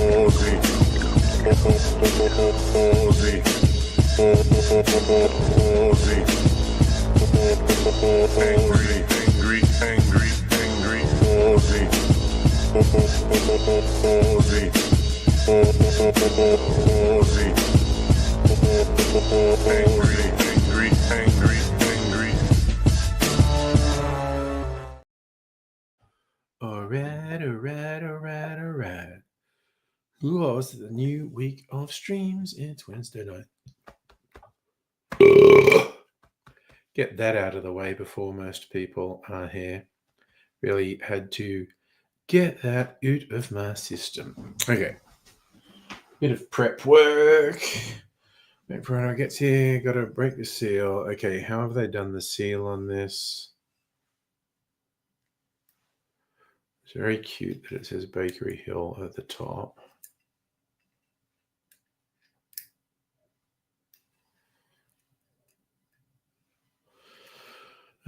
Aussie. Aussie. Aussie. Angry Aussie. Aussie. Angry. Alright. Who was the new week of streams? It's Wednesday night. Get that out of the way before most people are here. Really had to get that out of my system. Okay. Bit of prep work. Wait for when I get here. Got to break the seal. Okay, how have they done the seal on this? It's very cute that it says Bakery Hill at the top.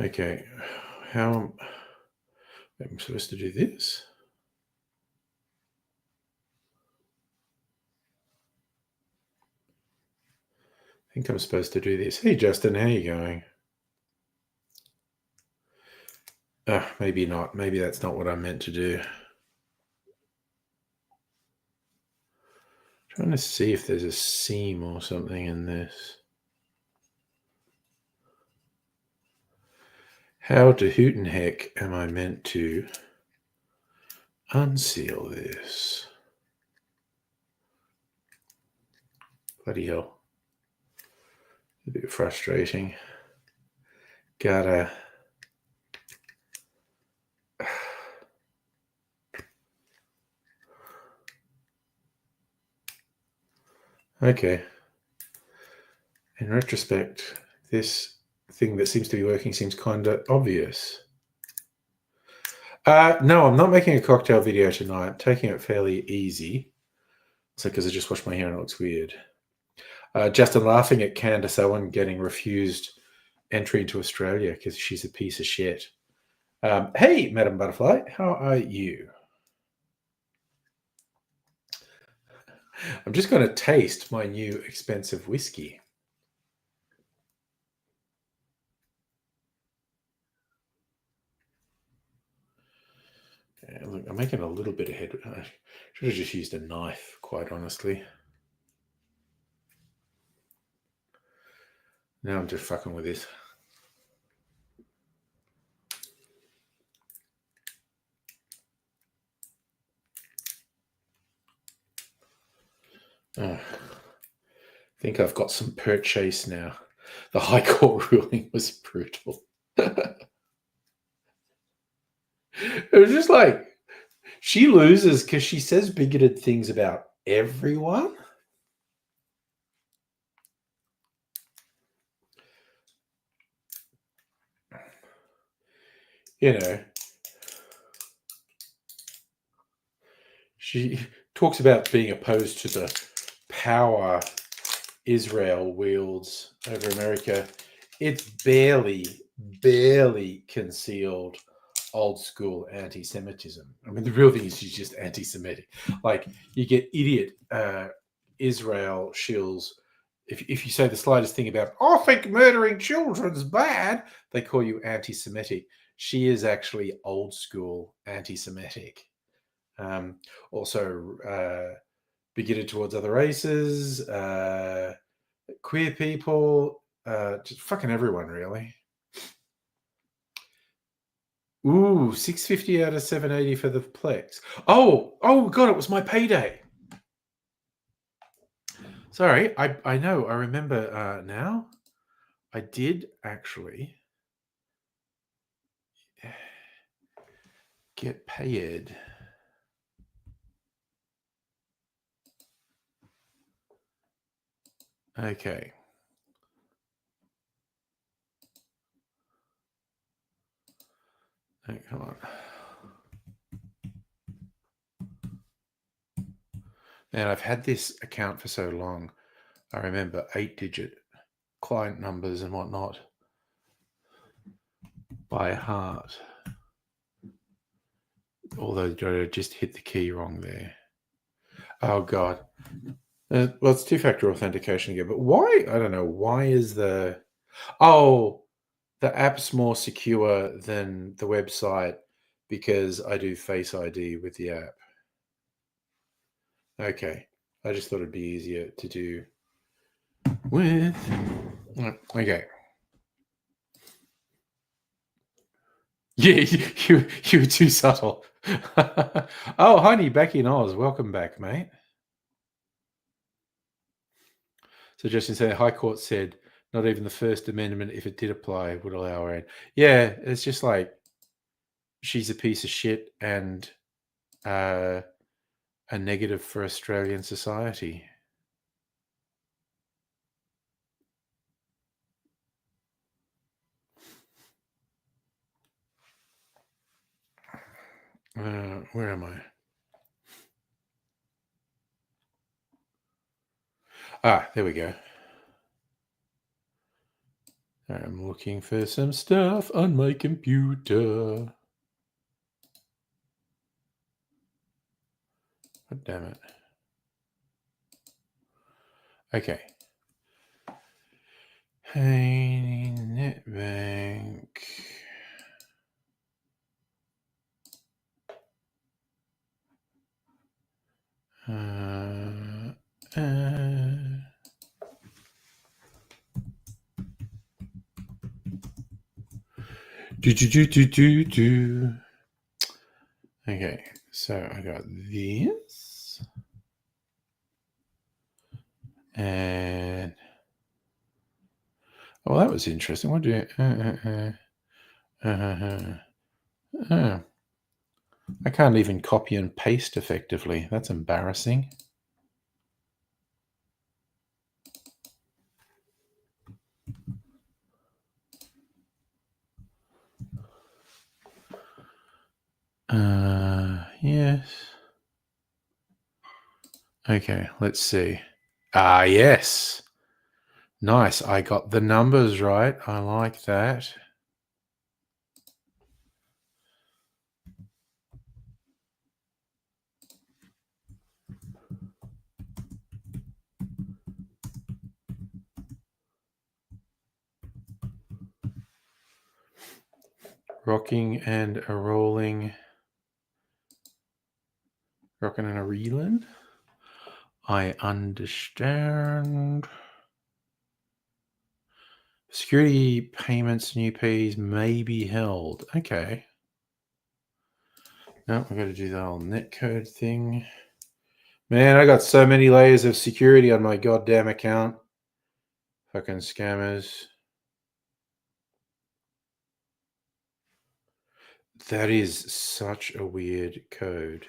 Okay, how I'm supposed to do this? I think I'm supposed to do this. Hey, Justin, how you going? Maybe not. Maybe that's not what I meant to do. Trying to see if there's a seam or something in this. How to hoot and heck am I meant to unseal this? Bloody hell. A bit frustrating. Gotta... Okay. In retrospect, this thing that seems to be working seems kind of obvious. No, I'm not making a cocktail video tonight. I'm taking it fairly easy. So because I just washed my hair and it looks weird. Justin laughing at Candace Owen getting refused entry into Australia because she's a piece of shit. Hey, Madam Butterfly, how are you? I'm just going to taste my new expensive whiskey. Okay, look, I'm making a little bit of head. I should have just used a knife, quite honestly. Now I'm just fucking with this. I think I've got some purchase now. The High Court ruling was brutal. It was just like, she loses because she says bigoted things about everyone. You know, she talks about being opposed to the power Israel wields over America. It's barely concealed old school anti-Semitism. I mean, the real thing is she's just anti-Semitic. Like, you get idiot Israel shills. If you say the slightest thing about, I think murdering children's bad, they call you anti-Semitic. She is actually old school anti-Semitic. Also bigoted towards other races, queer people, just fucking everyone, really. Ooh, 650 out of 780 for the Plex. Oh God, it was my payday. Sorry, I know, I remember now. I did actually get paid. Okay. Hey, come on. Man, I've had this account for so long. I remember 8-digit client numbers and whatnot by heart. Although I just hit the key wrong there. Oh, God. Well, it's two-factor authentication again. But why? I don't know. Why is the... Oh, the app's more secure than the website because I do Face ID with the app. Okay. I just thought it'd be easier to do with... Okay. Yeah, you were too subtle. Oh, honey, back in Oz. Welcome back, mate. So Justin said, High Court said not even the First Amendment, if it did apply, would allow her in. Yeah, it's just like she's a piece of shit and a negative for Australian society. Where am I? There we go. I'm looking for some stuff on my computer. God damn it. Okay. Hey, NetBank. Okay, so I got this. And oh, that was interesting. What do you I can't even copy and paste effectively. That's embarrassing. Yes. Okay, let's see. Yes. Nice. I got the numbers right. I like that. Rocking and a rolling. Rocking and a reeling. I understand. Security payments and UPs may be held. Okay. No, I've got to do the whole netcode thing. Man, I got so many layers of security on my goddamn account. Fucking scammers. That is such a weird code.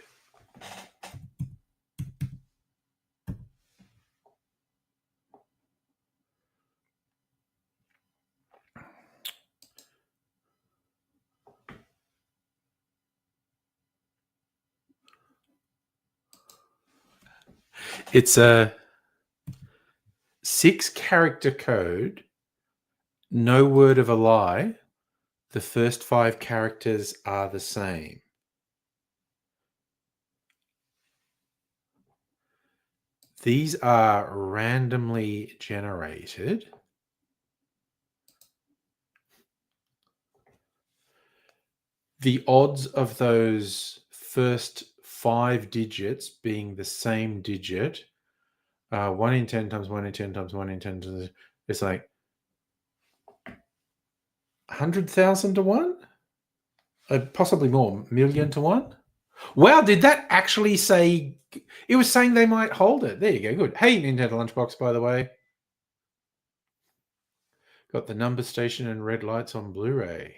It's a 6-character code, no word of a lie. The first 5 characters are the same. These are randomly generated. The odds of those first 5 digits being the same digit, 1 in 10 times 1 in 10 times 1 in 10 times, it's like 100,000 to 1? Possibly more, million to 1? Wow, did that actually say... It was saying they might hold it. There you go, good. Hey, Nintendo Lunchbox, by the way. Got the number station and red lights on Blu-ray.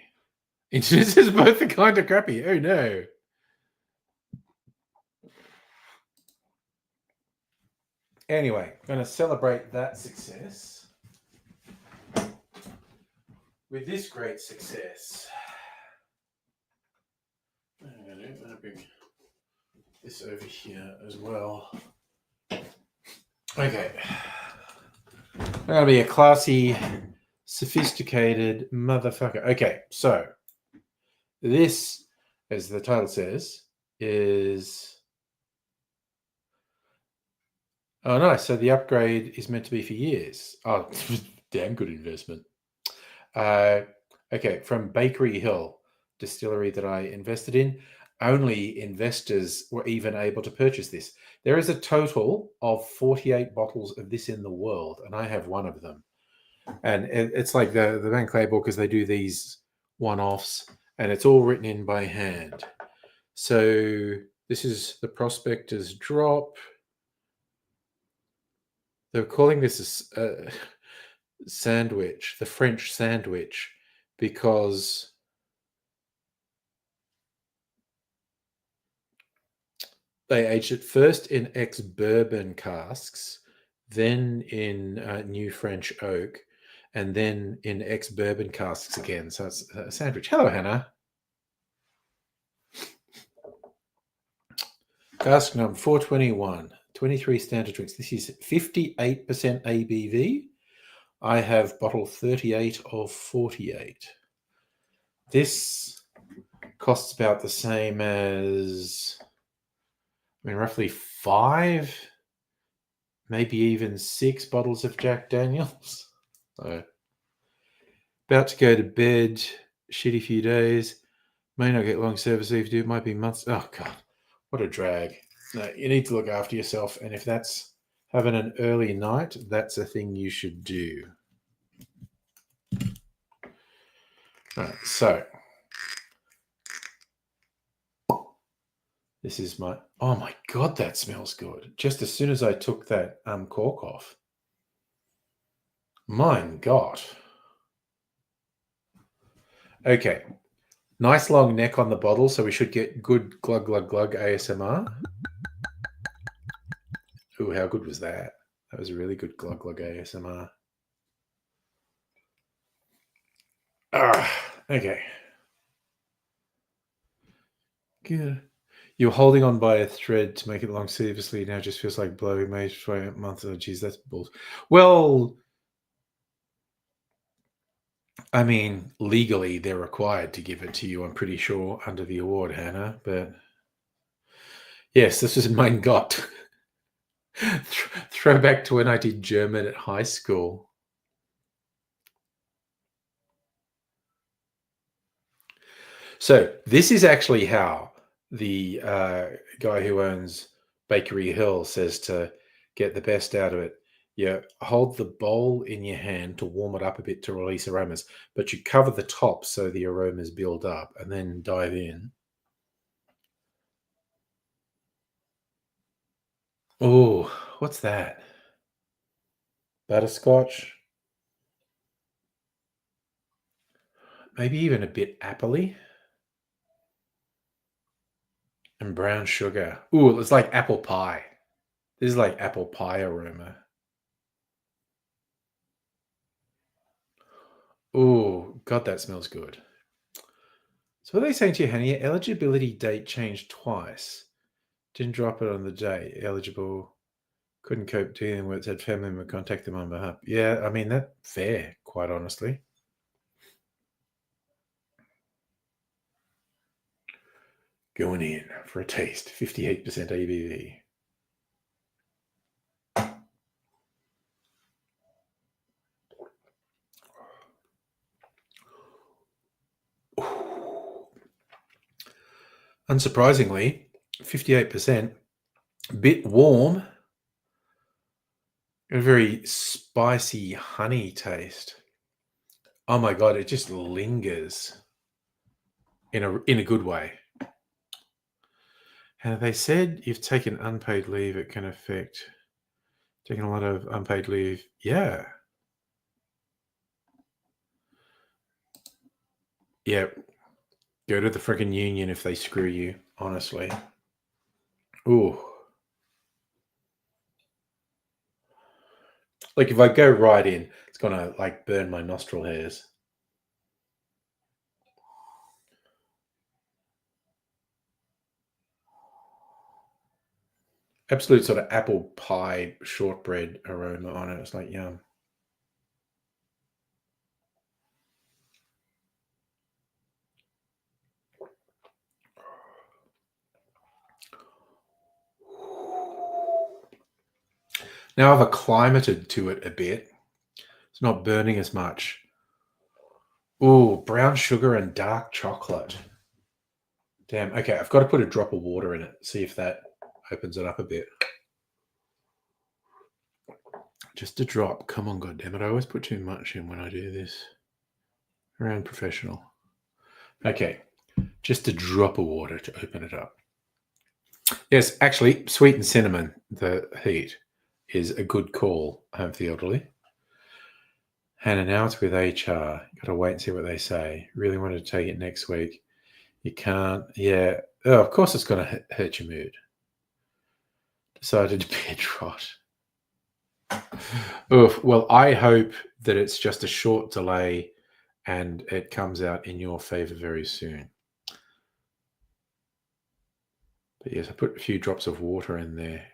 Internet is both the kind of crappy. Oh, no. Anyway, I'm going to celebrate that success with this great success. I'm going to bring this over here as well. Okay. I'm going to be a classy, sophisticated motherfucker. Okay, so this, as the title says, is... Oh, no. So the upgrade is meant to be for years. Oh, damn good investment. Okay, from Bakery Hill Distillery that I invested in. Only investors were even able to purchase this. There is a total of 48 bottles of this in the world, and I have one of them. And it's like the bank label, because they do these one-offs, and it's all written in by hand. So this is the prospector's drop. They're calling this a sandwich, the French sandwich, because they aged it first in ex-bourbon casks, then in new French oak, and then in ex-bourbon casks again. So it's a sandwich. Hello, Hannah. Cask number 421, 23 standard drinks. This is 58% ABV. I have bottle 38 of 48. This costs about the same as, I mean, roughly 5, maybe even 6 bottles of Jack Daniels. So, about to go to bed, shitty few days. May not get long service if you do, it might be months. Oh, God, what a drag. No, you need to look after yourself. And if that's having an early night, that's a thing you should do. All right, so this is my... Oh my God, that smells good. Just as soon as I took that cork off. Mein God. Okay. Nice long neck on the bottle, so we should get good glug, glug, glug ASMR. Ooh, how good was that? That was a really good glug, glug ASMR. Okay. Good. You're holding on by a thread to make it long seriously. Now just feels like blowing May for a month. Oh, geez, that's bull. Well, I mean, legally they're required to give it to you, I'm pretty sure, under the award, Hannah. But yes, this is Mein Gott. Throwback to when I did German at high school. So this is actually how the guy who owns Bakery Hill says to get the best out of it. You hold the bowl in your hand to warm it up a bit to release aromas, but you cover the top so the aromas build up, and then dive in. Oh, what's that? Butterscotch? Maybe even a bit appley? And brown sugar. Ooh, it's like apple pie. This is like apple pie aroma. Oh, God, that smells good. So what are they saying to you, Hannah? Your eligibility date changed twice. Didn't drop it on the day. Eligible. Couldn't cope dealing with it. Had family member contact them on behalf. Yeah, I mean, that's fair, quite honestly. Going in for a taste. 58% ABV. Unsurprisingly, 58%. Bit warm. A very spicy honey taste. Oh my God, it just lingers in a good way. And they said you've taken unpaid leave, it can affect taking a lot of unpaid leave. Yeah. Yeah. Go to the freaking union if they screw you, honestly. Ooh. Like if I go right in, it's gonna like burn my nostril hairs. Absolute sort of apple pie shortbread aroma on it. It's like yum. Now I've acclimated to it a bit. It's not burning as much. Oh, brown sugar and dark chocolate. Damn. Okay, I've got to put a drop of water in it. See if that opens it up a bit. Just a drop. Come on, goddammit. I always put too much in when I do this. Around professional. Okay, just a drop of water to open it up. Yes, actually, sweet and cinnamon, the heat, is a good call, home for the elderly. Hannah, now it's with HR. Got to wait and see what they say. Really wanted to take it next week. You can't. Yeah. Oh, of course it's going to hurt your mood. Decided to be a trot. Oof. Well, I hope that it's just a short delay and it comes out in your favor very soon. But yes, I put a few drops of water in there.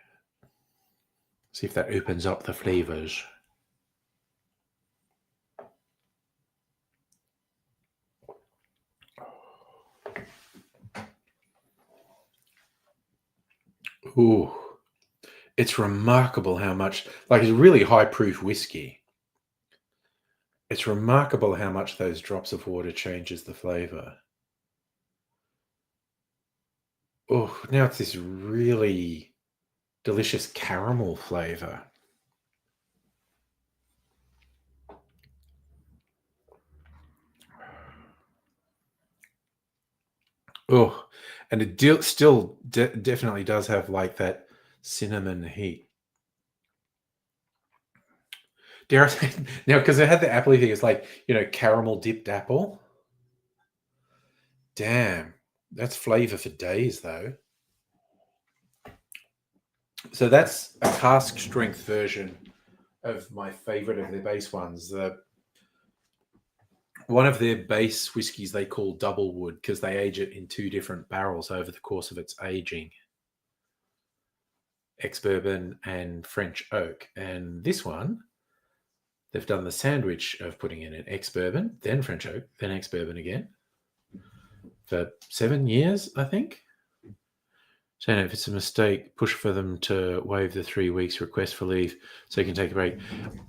See if that opens up the flavors. Ooh. It's remarkable how much, like, it's really high proof whiskey. It's remarkable how much those drops of water changes the flavor. Oh, now it's this really delicious caramel flavor. Oh, and it still definitely does have like that cinnamon heat. Dare I say now, because I had the apple thing, it's like, caramel dipped apple. Damn, that's flavor for days, though. So that's a cask strength version of my favorite of their base ones. One of their base whiskies they call double wood because they age it in 2 different barrels over the course of its aging. Ex-bourbon and French oak. And this one, they've done the sandwich of putting in an ex-bourbon, then French oak, then ex-bourbon again for 7 years, I think. So if it's a mistake, push for them to waive the 3 weeks request for leave so you can take a break.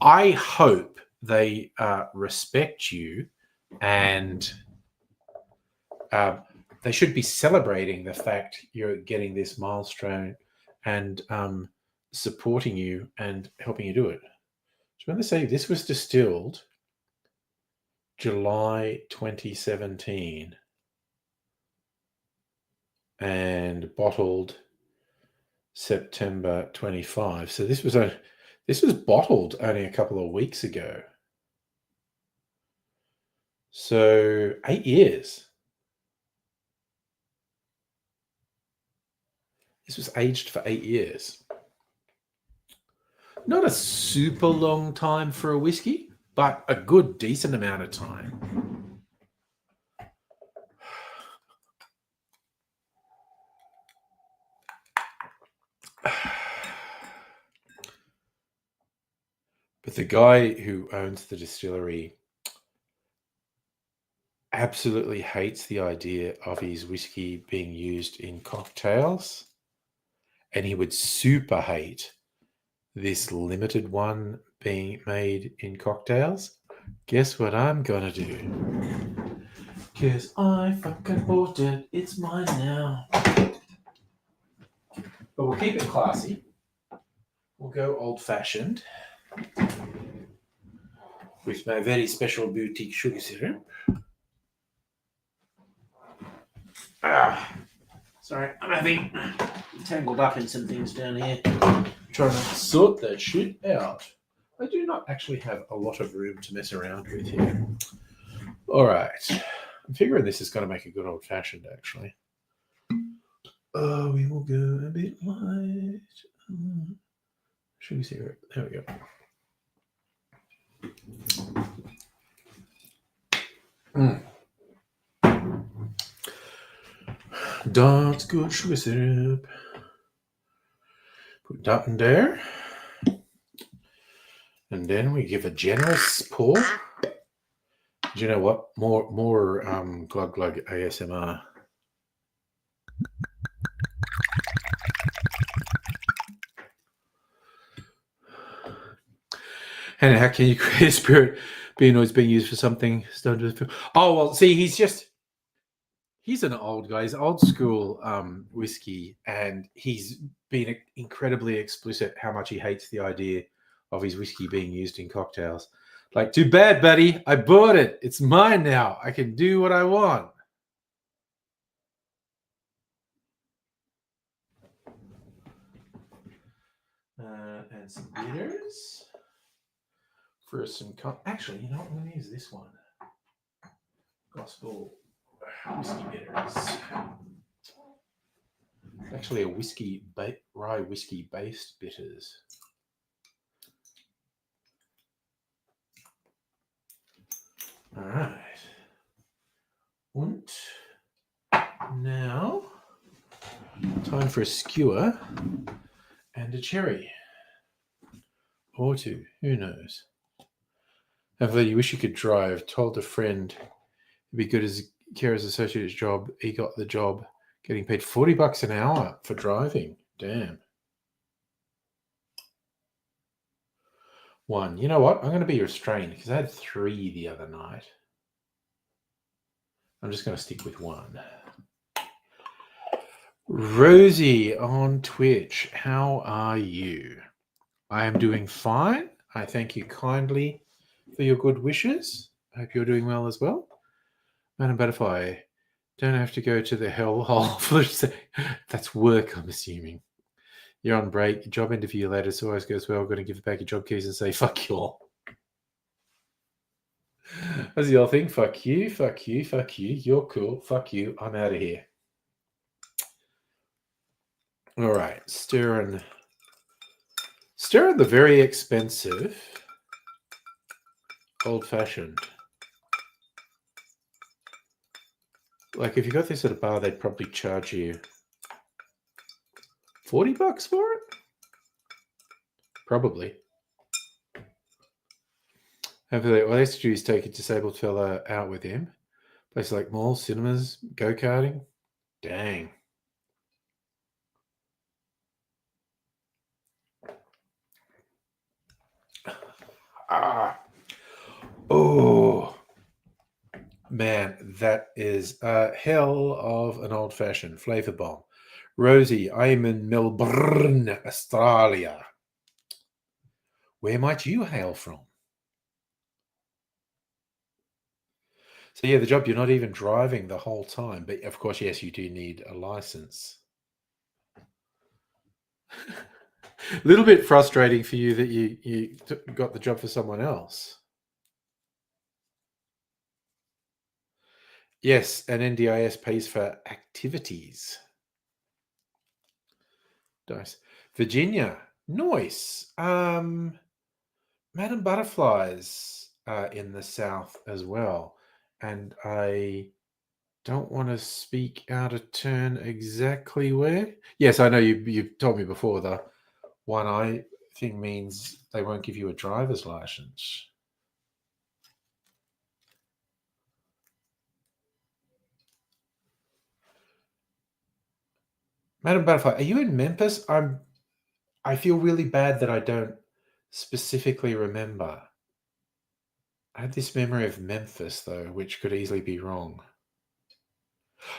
I hope they respect you and they should be celebrating the fact you're getting this milestone and supporting you and helping you do it. So when they say this was distilled July 2017 and bottled September 25. So this was bottled only a couple of weeks ago. So 8 years. This was aged for 8 years. Not a super long time for a whiskey, but a good, decent amount of time. But the guy who owns the distillery absolutely hates the idea of his whiskey being used in cocktails. And he would super hate this limited one being made in cocktails. Guess what I'm gonna do? Cause I fucking bought it. It's mine now. But we'll keep it classy. We'll go old-fashioned with my very special boutique sugar syrup. Sorry, I'm having tangled up in some things down here. Trying to sort that shit out. I do not actually have a lot of room to mess around with here. All right. I'm figuring this is going to make a good old-fashioned, actually. We will go a bit light. Sugar syrup. There we go. That's good sugar syrup. Put that in there. And then we give a generous pour. Do you know what? More glug glug ASMR. Hannah, how can you create a spirit being always being used for something? Oh, well, see, he's an old guy. He's old school whiskey, and he's been incredibly explicit how much he hates the idea of his whiskey being used in cocktails. Like, too bad, buddy. I bought it. It's mine now. I can do what I want. And some bitters. For some... Actually, you know what? I'm going to use this one. Gospel whiskey bitters. Actually, a rye whiskey based bitters. All right. And now, time for a skewer and a cherry. Or two, who knows? However, you wish you could drive. Told a friend it'd be good as Kara's associate's job. He got the job getting paid $40 an hour for driving. Damn. One. You know what? I'm going to be restrained because I had 3 the other night. I'm just going to stick with 1. Rosie on Twitch, how are you? I am doing fine. I thank you kindly for your good wishes. I hope you're doing well as well. Madam Butterfly, don't have to go to the hellhole for that's work, I'm assuming. You're on break, job interview later, so always goes well. Going to give back your job keys and say, fuck you all. That's the old thing. Fuck you, fuck you, fuck you. You're cool. Fuck you. I'm out of here. All right. Stirring the very expensive old-fashioned. Like, if you got this at a bar, they'd probably charge you $40 for it? Probably. Hopefully, all they used to do is take a disabled fella out with him. Places like malls, cinemas, go-karting. Dang. Oh. Man, that is a hell of an old-fashioned flavor bomb. Rosie, I'm in Melbourne, Australia. Where might you hail from? So yeah, the job, you're not even driving the whole time. But of course, yes, you do need a license. A little bit frustrating for you that you got the job for someone else. Yes, and NDIS pays for activities. Nice. Virginia, nice. Madam Butterflies in the South as well. And I don't want to speak out of turn exactly where. Yes, I know you told me before the one eye thing means they won't give you a driver's license. Madam Butterfly, are you in Memphis? I feel really bad that I don't specifically remember. I had this memory of Memphis, though, which could easily be wrong.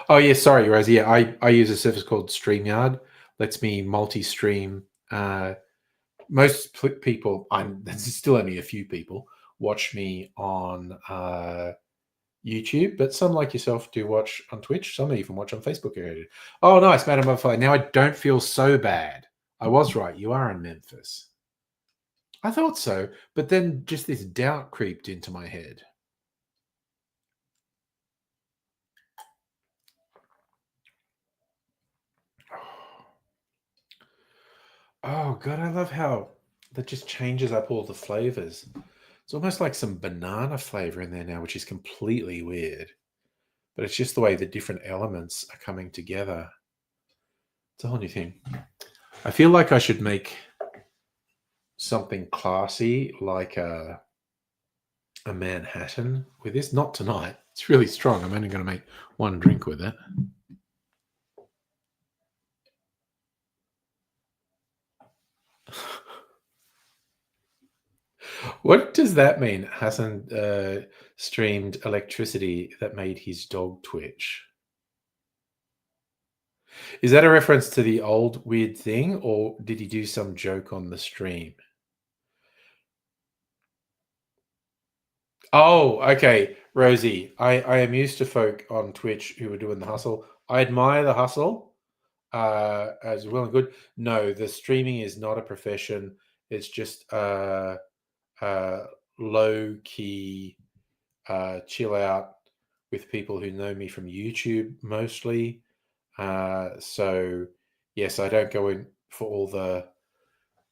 Oh, yeah, sorry, Rosie. Yeah, I use a service called StreamYard. Lets me multi-stream. Most people, there's still only a few people, watch me on YouTube, but some like yourself do watch on Twitch. Some even watch on Facebook. Oh, nice, Madam Butterfly. Now I don't feel so bad. I was right. You are in Memphis. I thought so, but then just this doubt creeped into my head. Oh, God, I love how that just changes up all the flavors. It's almost like some banana flavor in there now, which is completely weird. But it's just the way the different elements are coming together. It's a whole new thing. I feel like I should make something classy like a Manhattan with this. Not tonight. It's really strong. I'm only going to make one drink with it. What does that mean? Hassan streamed electricity that made his dog twitch. Is that a reference to the old weird thing, or did he do some joke on the stream? Oh, okay, Rosie. I am used to folk on Twitch who are doing the hustle. I admire the hustle, as well and good. No, the streaming is not a profession. It's just low key, chill out with people who know me from YouTube mostly. So yes, I don't go in for all the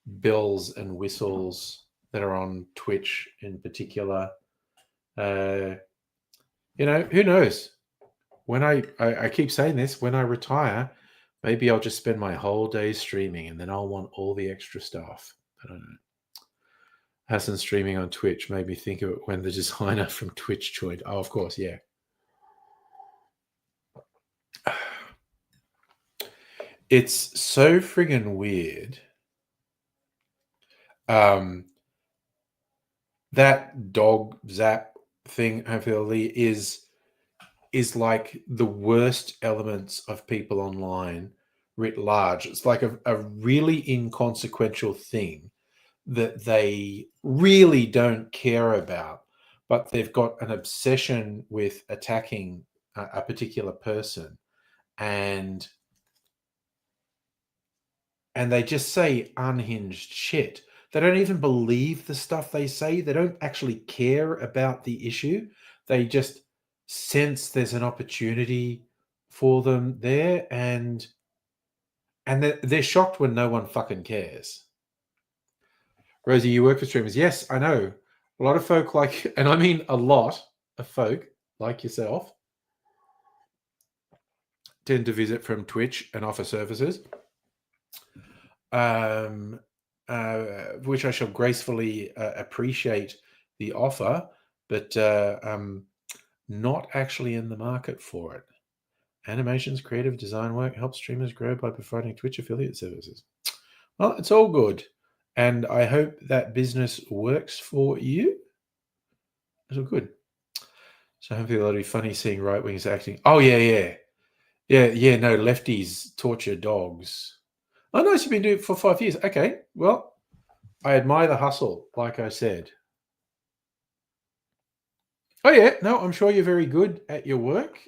bells and whistles that are on Twitch in particular. Who knows? When I keep saying this, when I retire, maybe I'll just spend my whole day streaming and then I'll want all the extra stuff. I don't know. Hassan streaming on Twitch made me think of it when the designer from Twitch joined. Oh, of course, yeah. It's so friggin' weird. That dog zap thing, hopefully, is like the worst elements of people online writ large. It's like a really inconsequential thing that they really don't care about, but they've got an obsession with attacking a particular person, and they just say unhinged shit. They don't even believe the stuff they say. They don't actually care about the issue. They just sense there's an opportunity for them there, and they're shocked when no one fucking cares. Rosie, you work for streamers. Yes, I know. A lot of folk like, and I mean a lot of folk like yourself, tend to visit from Twitch and offer services, which I shall gracefully appreciate the offer, but not actually in the market for it. Animations, creative design work helps streamers grow by providing Twitch affiliate services. Well, it's all good. And I hope that business works for you. It's all good. So hopefully that'll be funny seeing right wings acting. Oh, yeah. No, lefties torture dogs. Oh, nice. You've been doing it for 5 years. Okay. Well, I admire the hustle, like I said. Oh, yeah. No, I'm sure you're very good at your work.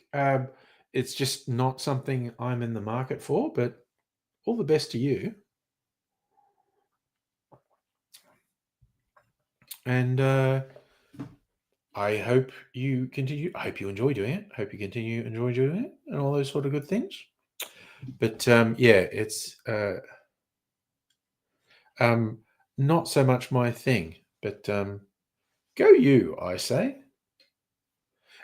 It's just not something I'm in the market for, but all the best to you. And I hope you continue. I hope you enjoy doing it. I hope you continue enjoy doing it and all those sort of good things. But yeah, it's not so much my thing. But go you, I say.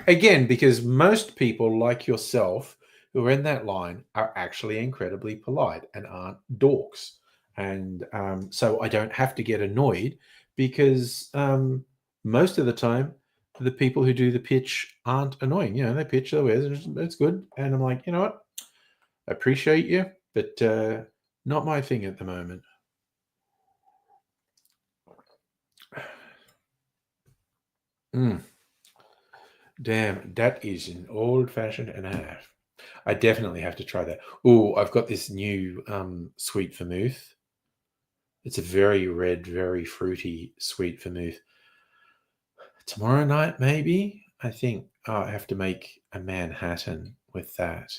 Again, because most people like yourself who are in that line are actually incredibly polite and aren't dorks. And so I don't have to get annoyed because most of the time, the people who do the pitch aren't annoying. They pitch their wares and it's good. And I'm like, you know what? I appreciate you, but not my thing at the moment. Damn, that is an old-fashioned and a half. I definitely have to try that. Oh, I've got this new sweet vermouth. It's a very red, very fruity sweet vermouth. Tomorrow night, maybe? I think I have to make a Manhattan with that.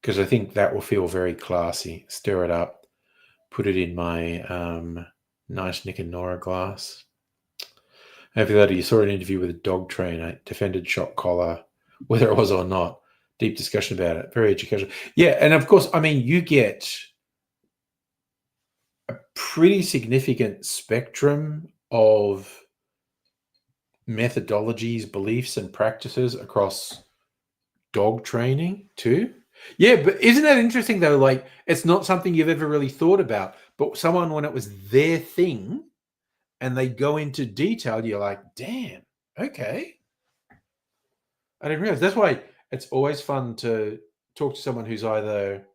Because I think that will feel very classy. Stir it up, put it in my nice Nick and Nora glass. After that, you saw an interview with a dog trainer, defended shock collar, whether it was or not. Deep discussion about it. Very educational. Yeah, and of course, I mean, you get a pretty significant spectrum of methodologies, beliefs, and practices across dog training too. Yeah, but isn't that interesting though? Like, it's not something you've ever really thought about, but someone, when it was their thing and they go into detail, you're like, damn, okay. I didn't realize. That's why it's always fun to talk to someone who's either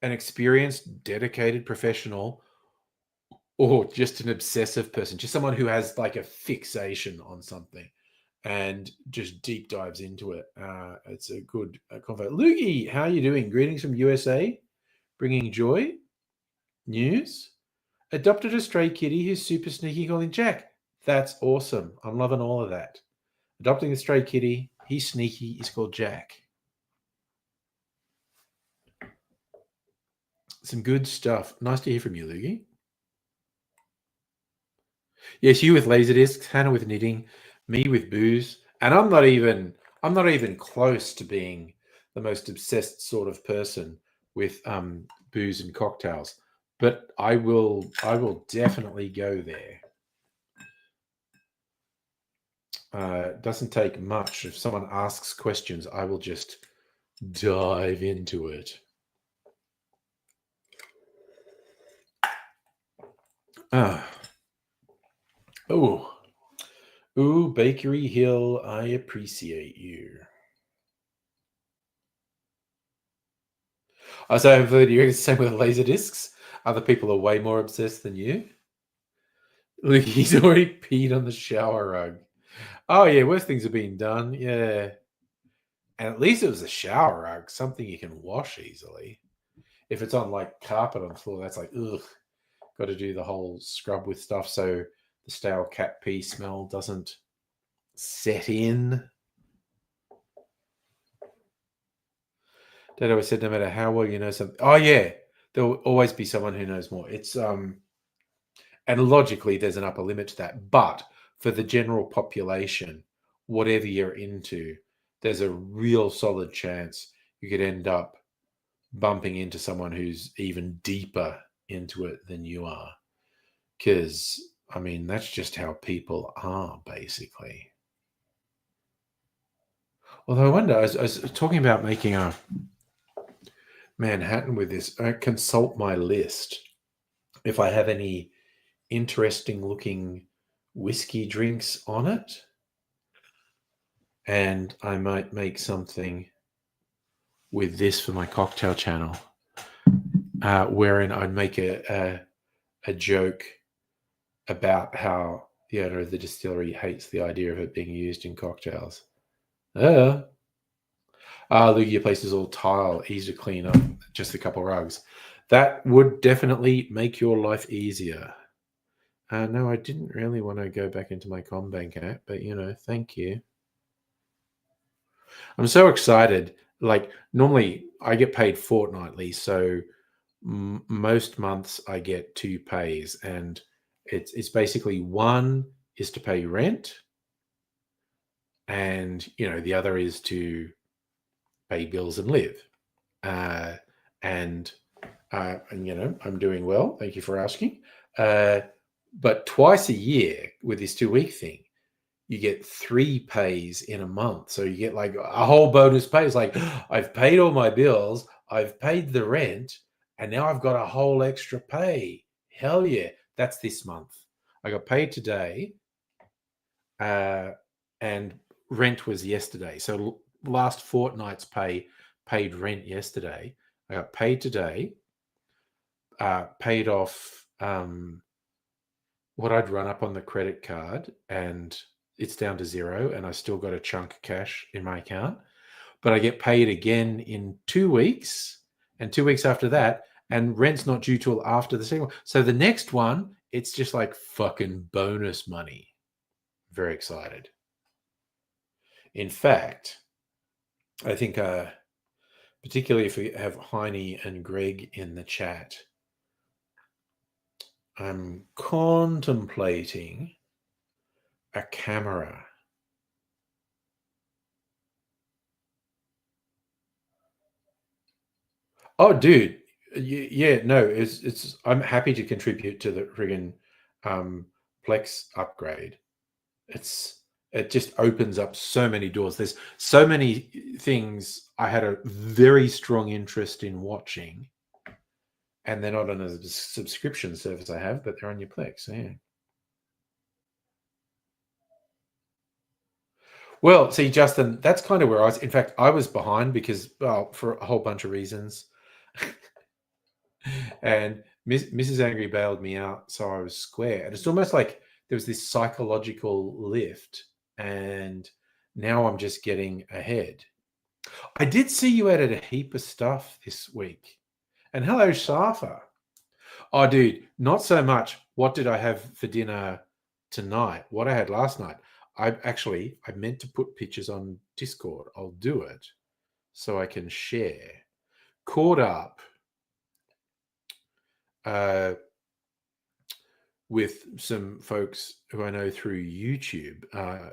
an experienced, dedicated professional or just an obsessive person, just someone who has like a fixation on something and just deep dives into it. It's a good convo. Loogie, how are you doing? Greetings from USA, bringing joy. News. Adopted a stray kitty who's super sneaky, calling Jack. That's awesome. I'm loving all of that. Adopting a stray kitty. He's sneaky. He's called Jack. Some good stuff. Nice to hear from you, Loogie. Yes, you with Laserdiscs, Hannah with knitting, me with booze, and I'm not even close to being the most obsessed sort of person with booze and cocktails, but I will definitely go there. It doesn't take much. If someone asks questions, I will just dive into it. Ooh, Bakery Hill, I appreciate you. So I've heard you're the same with laser discs. Other people are way more obsessed than you. Look, he's already peed on the shower rug. Oh yeah, worse things have been done. Yeah. And at least it was a shower rug, something you can wash easily. If it's on like carpet on the floor, that's like, ugh. Got to do the whole scrub with stuff so the stale cat pee smell doesn't set in. Dad always said no matter how well you know something. Oh yeah, there'll always be someone who knows more. It's and logically there's an upper limit to that. But for the general population, whatever you're into, there's a real solid chance you could end up bumping into someone who's even deeper into it than you are. Because, I mean, that's just how people are, basically. Although I wonder, I was talking about making a Manhattan with this. Consult my list. If I have any interesting looking whiskey drinks on it, and I might make something with this for my cocktail channel, wherein I'd make a joke about how the owner of the distillery hates the idea of it being used in cocktails. Look, your place is all tile, easy to clean up, just a couple rugs. That would definitely make your life easier. No, I didn't really want to go back into my CommBank app, but thank you. I'm so excited. Like normally I get paid fortnightly, so most months I get 2 pays, and it's basically one is to pay rent, and the other is to pay bills and live. And I'm doing well. Thank you for asking. But twice a year with this 2-week thing, you get 3 pays in a month. So you get like a whole bonus pay. It's like, I've paid all my bills, I've paid the rent, and now I've got a whole extra pay. Hell yeah. That's this month. I got paid today, and rent was yesterday. So last fortnight's paid rent yesterday. I got paid today, paid off what I'd run up on the credit card, and it's down to 0, and I still got a chunk of cash in my account. But I get paid again in 2 weeks, and 2 weeks after that, and rent's not due till after the second one. So the next one, it's just like fucking bonus money. Very excited. In fact, I think particularly if we have Heine and Greg in the chat, I'm contemplating a camera. Oh, dude. Yeah, no, it's I'm happy to contribute to the friggin' Plex upgrade. It just opens up so many doors. There's so many things I had a very strong interest in watching, and they're not on a subscription service I have, but they're on your Plex. So yeah. Well, see, Justin, that's kind of where I was. In fact, I was behind because, well, for a whole bunch of reasons. And Mrs. Angry bailed me out, so I was square. And it's almost like there was this psychological lift, and now I'm just getting ahead. I did see you added a heap of stuff this week. And hello, Safa. Oh, dude, not so much. What did I have for dinner tonight? What I had last night. I meant to put pictures on Discord. I'll do it so I can share. Caught up with some folks who I know through YouTube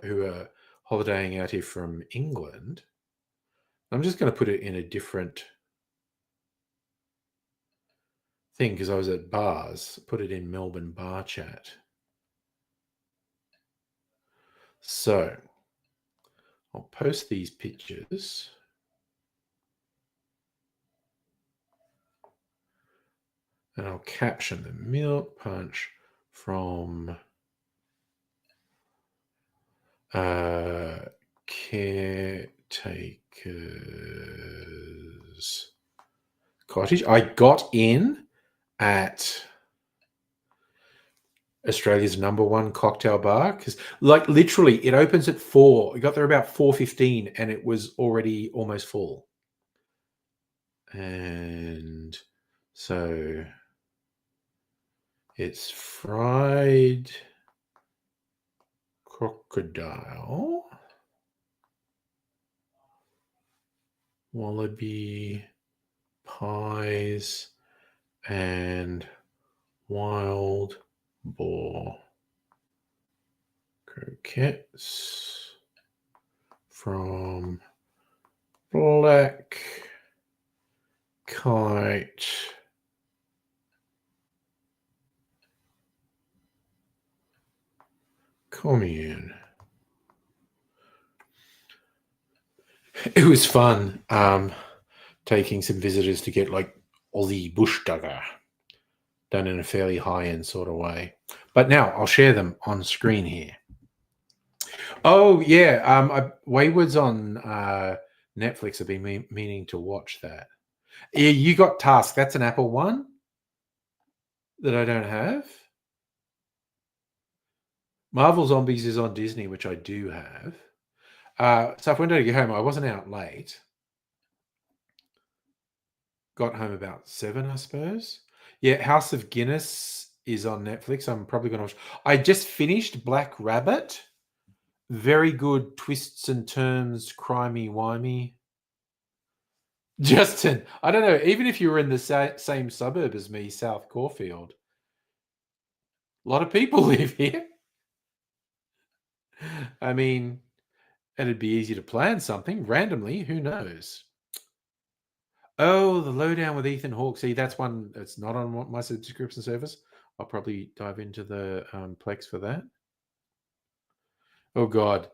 who are holidaying out here from England. I'm just going to put it in a different thing because I was at bars. Put it in Melbourne bar chat. So I'll post these pictures. And I'll caption the milk punch from Caretaker's Cottage. I got in at Australia's #1 cocktail bar because, like, literally, it opens at 4. We got there about 4:15, and it was already almost full. And so it's fried crocodile, wallaby pies, and wild boar croquettes from Black Kite Commune. It was fun taking some visitors to get like Aussie bush dugger done in a fairly high-end sort of way. But now I'll share them on screen here. Oh, yeah. Wayward's on Netflix. I've been meaning to watch that. Yeah, you got Task. That's an Apple one that I don't have. Marvel Zombies is on Disney, which I do have. So when did I get home? I wasn't out late. Got home about 7, I suppose. Yeah, House of Guinness is on Netflix. I'm probably going to watch. I just finished Black Rabbit. Very good twists and turns, crimey-wimey. Justin, I don't know. Even if you were in the same suburb as me, South Caulfield, a lot of people live here. I mean, and it'd be easy to plan something randomly. Who knows? Oh, The Lowdown with Ethan Hawke. See, that's one that's not on my subscription service. I'll probably dive into the Plex for that. Oh, God.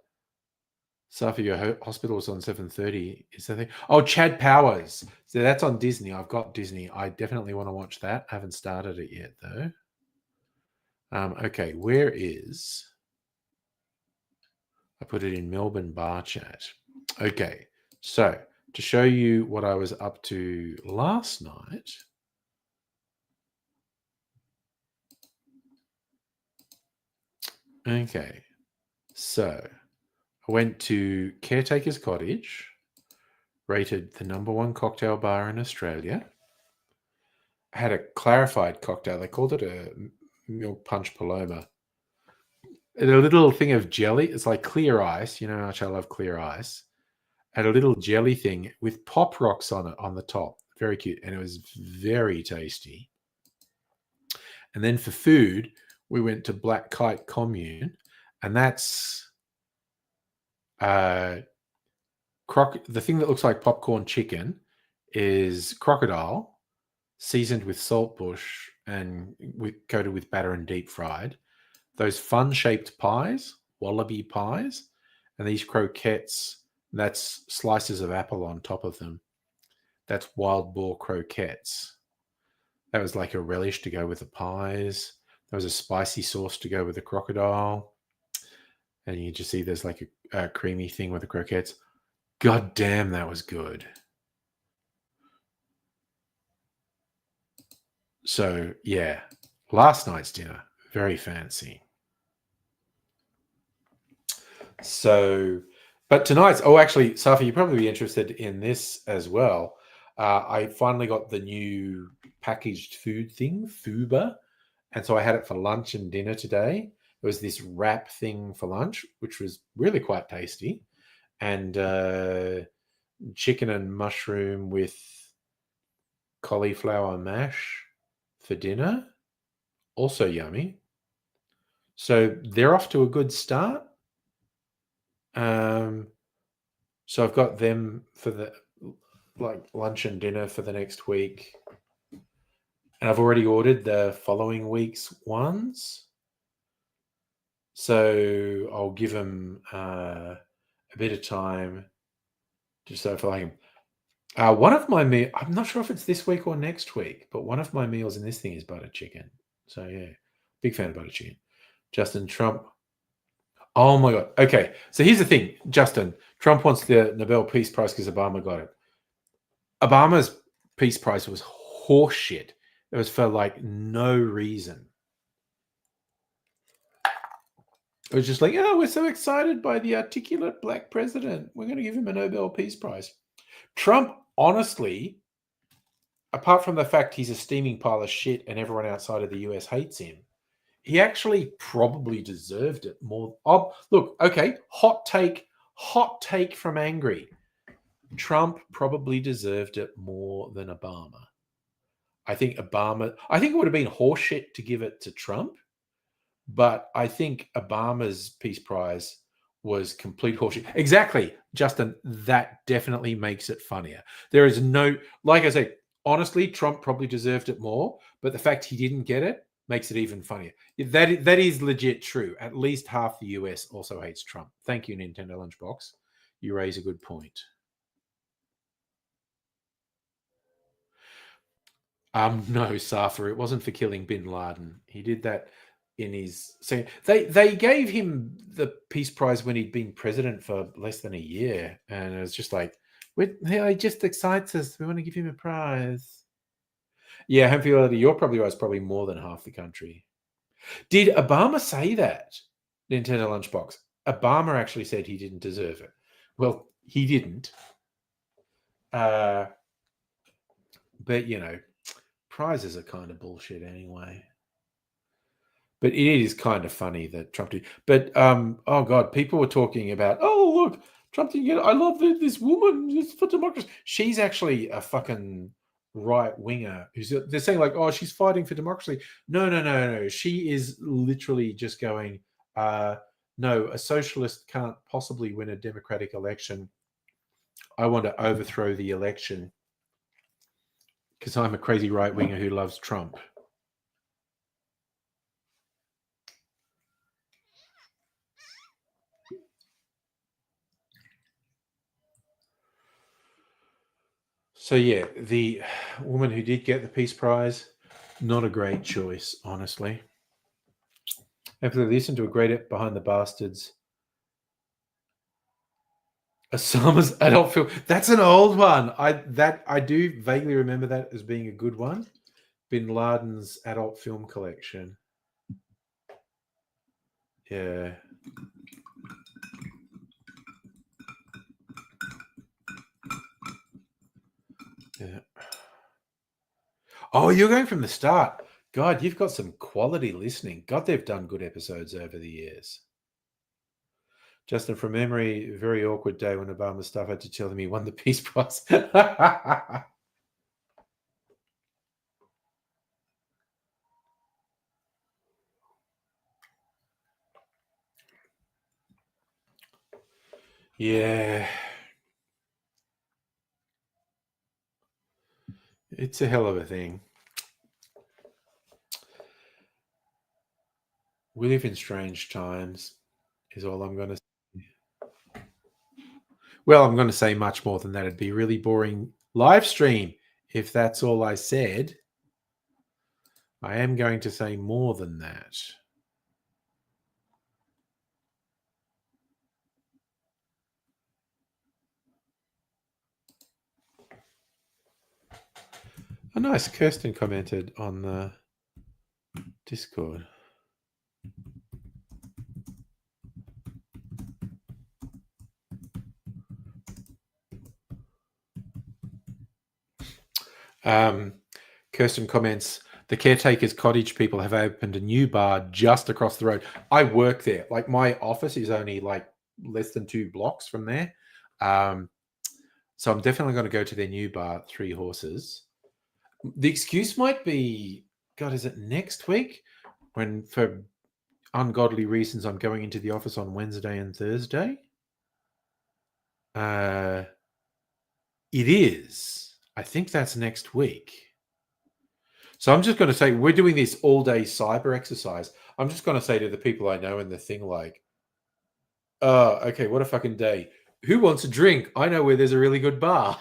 Safia Hospital is on 7:30. Is that thing? Oh, Chad Powers. So that's on Disney. I've got Disney. I definitely want to watch that. I haven't started it yet, though. Okay, where is... I put it in Melbourne bar chat. Okay, so to show you what I was up to last night. Okay, so I went to Caretaker's Cottage, rated the #1 cocktail bar in Australia. I had a clarified cocktail. They called it a milk punch Paloma. And a little thing of jelly. It's like clear ice. You know how much I love clear ice. Had a little jelly thing with pop rocks on it on the top. Very cute. And it was very tasty. And then for food, we went to Black Kite Commune. And that's the thing that looks like popcorn chicken is crocodile seasoned with saltbush and coated with batter and deep fried. Those fun-shaped pies, wallaby pies, and these croquettes, that's slices of apple on top of them. That's wild boar croquettes. That was like a relish to go with the pies. There was a spicy sauce to go with the crocodile. And you just see there's like a creamy thing with the croquettes. God damn, that was good. So yeah, last night's dinner, very fancy. So, but tonight's, oh, actually, Safi, you'd probably be interested in this as well. I finally got the new packaged food thing, Fuba. And so I had it for lunch and dinner today. It was this wrap thing for lunch, which was really quite tasty. And chicken and mushroom with cauliflower mash for dinner. Also yummy. So they're off to a good start. So I've got them for the lunch and dinner for the next week. And I've already ordered the following week's ones. So I'll give them a bit of time just so I feel like one of my meals, I'm not sure if it's this week or next week, but one of my meals in this thing is butter chicken. So yeah, big fan of butter chicken. Justin Trump. Oh my God. Okay. So here's the thing, Justin. Trump wants the Nobel Peace Prize because Obama got it. Obama's Peace Prize was horseshit. It was for like no reason. It was just like, oh, we're so excited by the articulate black president. We're going to give him a Nobel Peace Prize. Trump, honestly, apart from the fact he's a steaming pile of shit and everyone outside of the US hates him, he actually probably deserved it more. Oh, look, okay, hot take from Angry. Trump probably deserved it more than Obama. I think it would have been horseshit to give it to Trump, but I think Obama's Peace Prize was complete horseshit. Exactly, Justin, that definitely makes it funnier. There is no, like I say, honestly, Trump probably deserved it more, but the fact he didn't get it makes it even funnier. That is legit true. At least half the US also hates Trump. Thank you, Nintendo Lunchbox. You raise a good point. No, Safa, it wasn't for killing Bin Laden. He did that in his. So they gave him the Peace Prize when he'd been president for less than a year, and it was just like, it just excites us. We want to give him a prize. Yeah, Hempfield, you're probably right. It's probably more than half the country. Did Obama say that? Nintendo Lunchbox. Obama actually said he didn't deserve it. Well, he didn't. But prizes are kind of bullshit anyway. But it is kind of funny that Trump did. But oh god, people were talking about, oh look, Trump didn't get it. I love this woman just for democracy. She's actually a fucking right winger. They're saying like, oh, she's fighting for democracy. No. She is literally just going, no, a socialist can't possibly win a democratic election. I want to overthrow the election because I'm a crazy right winger who loves Trump. So yeah, the woman who did get the Peace Prize, not a great choice, honestly. After they listened to a great Behind the Bastards, a Summer's adult film. That's an old one. I do vaguely remember that as being a good one. Bin Laden's adult film collection. Yeah. Yeah. Oh, you're going from the start. God, you've got some quality listening. God, they've done good episodes over the years. Justin, from memory, very awkward day when Obama's staff had to tell him he won the Peace Prize. Yeah. It's a hell of a thing. We live in strange times, is all I'm going to say. Well, I'm going to say much more than that. It'd be really boring live stream if that's all I said. I am going to say more than that. Oh, nice. Kirsten commented on the Discord. Kirsten comments, the Caretaker's Cottage people have opened a new bar just across the road. I work there. Like, my office is only like less than 2 blocks from there. So I'm definitely going to go to their new bar, Three Horses. The excuse might be, God, is it next week? When, for ungodly reasons, I'm going into the office on Wednesday and Thursday. It is. I think that's next week. So I'm just going to say, we're doing this all-day cyber exercise. I'm just going to say to the people I know in the thing, like, oh, okay, what a fucking day. Who wants a drink? I know where there's a really good bar.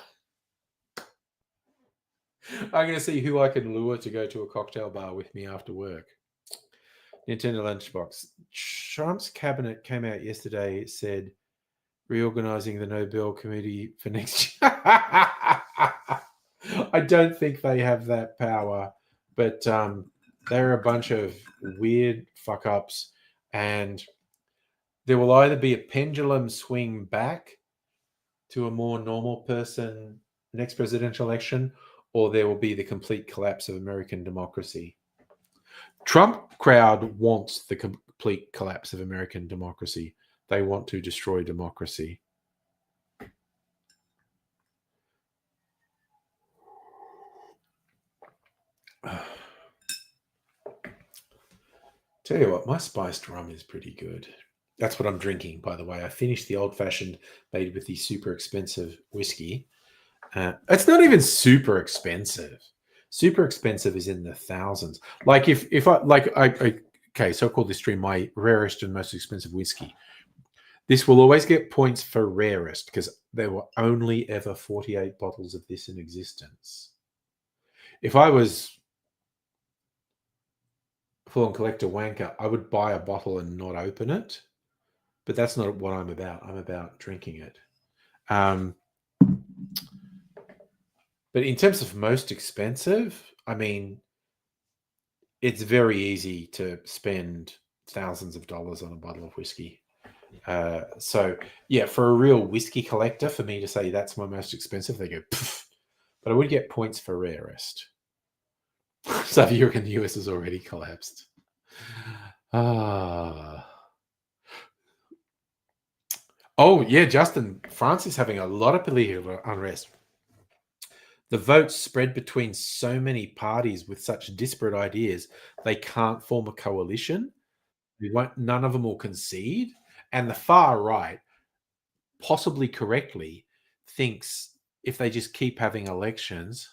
I'm going to see who I can lure to go to a cocktail bar with me after work. Nintendo Lunchbox. Trump's cabinet came out yesterday, said, reorganizing the Nobel Committee for next year. I don't think they have that power, but they're a bunch of weird fuck ups, and there will either be a pendulum swing back to a more normal person next presidential election, or there will be the complete collapse of American democracy. Trump crowd wants the complete collapse of American democracy. They want to destroy democracy. Tell you what, my spiced rum is pretty good. That's what I'm drinking, by the way. I finished the old-fashioned made with the super expensive whiskey. It's not even super expensive. Super expensive is in the thousands. Like if I like I okay, so I call this stream my rarest and most expensive whiskey. This will always get points for rarest because there were only ever 48 bottles of this in existence. If I was full-on collector wanker, I would buy a bottle and not open it. But that's not what I'm about. I'm about drinking it. But in terms of most expensive, I mean, it's very easy to spend thousands of dollars on a bottle of whiskey. So yeah, for a real whiskey collector, for me to say that's my most expensive, they go, pfft. But I would get points for rarest. South Europe and the US has already collapsed. Oh yeah, Justin, France is having a lot of political unrest. The votes spread between so many parties with such disparate ideas, they can't form a coalition. None of them will concede. And the far right, possibly correctly, thinks if they just keep having elections.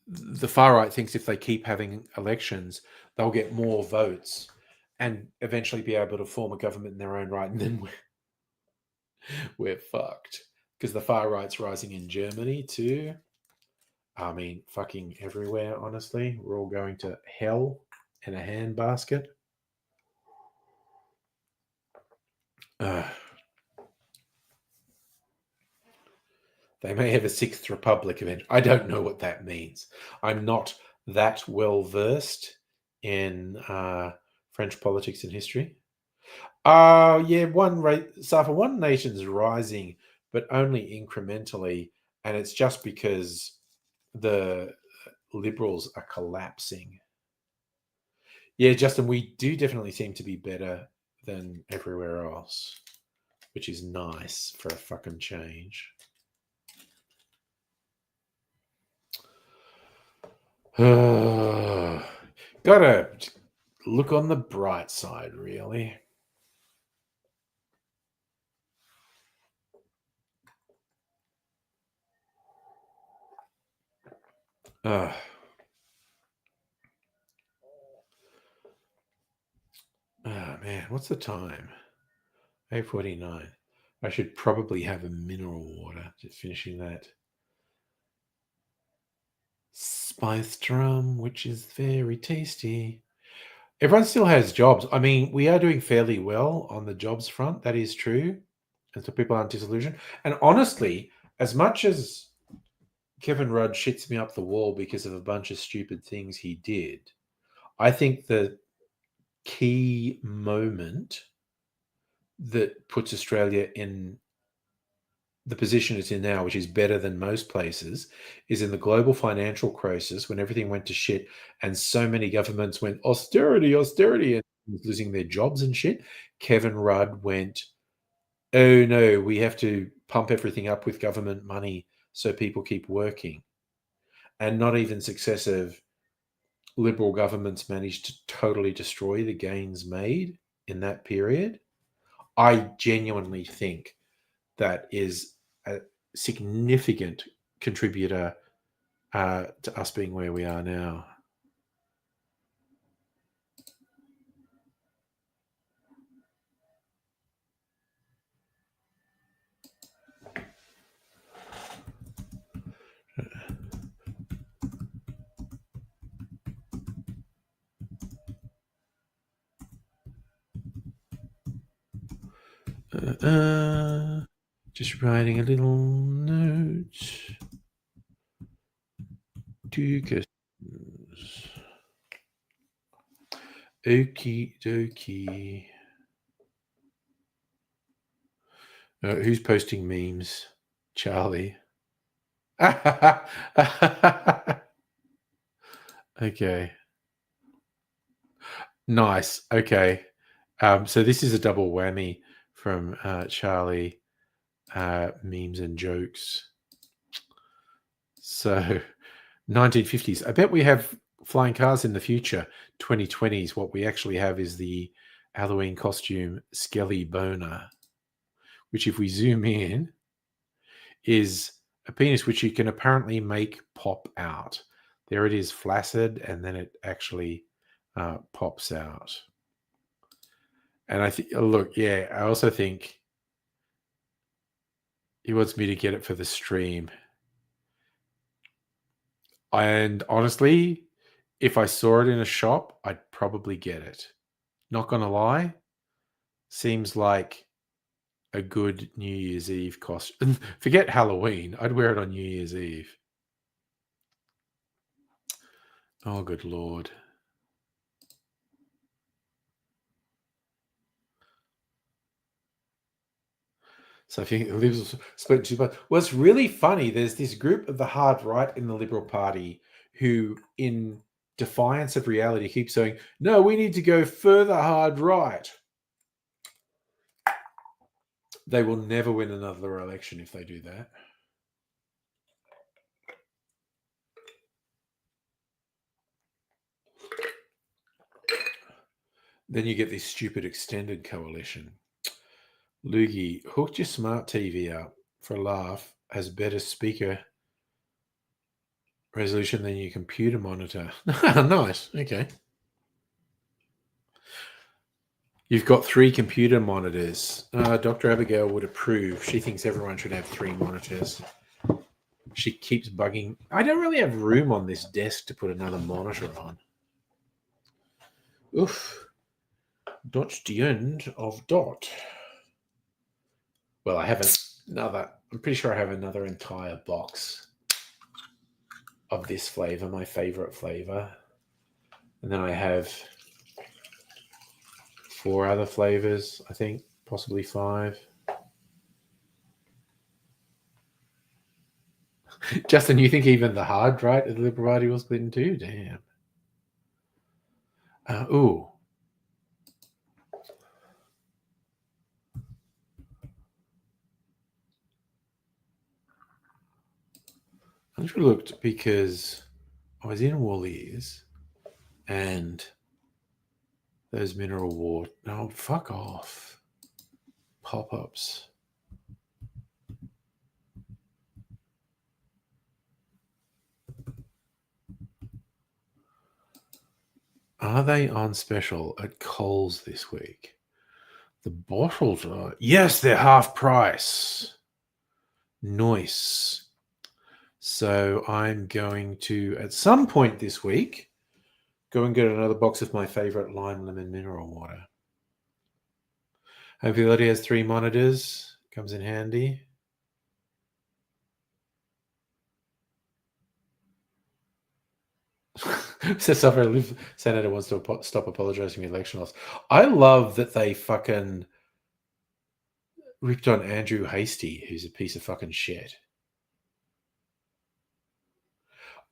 The far right thinks if they keep having elections, they'll get more votes and eventually be able to form a government in their own right. And then we're fucked. Because the far right's rising in Germany too. I mean, fucking everywhere, honestly. We're all going to hell in a handbasket. They may have a sixth republic event. I don't know what that means. I'm not that well versed in French politics and history. Yeah, one nation's rising, but only incrementally, and it's just because the liberals are collapsing. Yeah, Justin, we do definitely seem to be better than everywhere else, which is nice for a fucking change. Gotta look on the bright side, really. Oh, man, what's the time? 8:49. I should probably have a mineral water. Just finishing that spiced rum, which is very tasty. Everyone still has jobs. I mean, we are doing fairly well on the jobs front. That is true. And so people aren't disillusioned. And honestly, as much as Kevin Rudd shits me up the wall because of a bunch of stupid things he did, I think the key moment that puts Australia in the position it's in now, which is better than most places, is in the global financial crisis when everything went to shit and so many governments went austerity, austerity, and losing their jobs and shit. Kevin Rudd went, oh no, we have to pump everything up with government money so people keep working. And not even successive Liberal governments managed to totally destroy the gains made in that period. I genuinely think that is a significant contributor to us being where we are now. Just writing a little note to customers. Okie dokie. Who's posting memes? Charlie. Okay. Nice. Okay. So this is a double whammy from Charlie, memes and jokes. So 1950s. I bet we have flying cars in the future. 2020s. What we actually have is the Halloween costume Skelly Boner, which if we zoom in is a penis which you can apparently make pop out. There it is, flaccid, and then it actually pops out. And I think, look, yeah, I also think he wants me to get it for the stream. And honestly, if I saw it in a shop, I'd probably get it. Not gonna lie, seems like a good New Year's Eve costume. Forget Halloween, I'd wear it on New Year's Eve. Oh, good Lord. So I think the Liberals split into two parts. What's really funny, there's this group of the hard right in the Liberal Party who, in defiance of reality, keep saying, no, we need to go further hard right. They will never win another election if they do that. Then you get this stupid extended coalition. Loogie, hooked your smart TV up for a laugh, has better speaker resolution than your computer monitor. Nice. Okay. You've got 3 computer monitors. Dr. Abigail would approve. She thinks everyone should have 3 monitors. She keeps bugging. I don't really have room on this desk to put another monitor on. Oof. Dot the end of dot. Well, I have another. I'm pretty sure I have another entire box of this flavor, my favorite flavor. And then I have 4 other flavors, I think, possibly 5. Justin, you think even the hard right of the Liberal Party will split in 2? Damn. Ooh. I just looked because I was in Woolies and those mineral water. No, fuck off. Pop-ups. Are they on special at Coles this week? The bottles are. Yes, they're half price. Nice. So I'm going to, at some point this week, Go and get another box of my favorite lime lemon mineral water. Hope everybody has 3 monitors. Comes in handy. Says Senator wants to stop apologizing for election loss. I love that they fucking ripped on Andrew Hastie, who's a piece of fucking shit.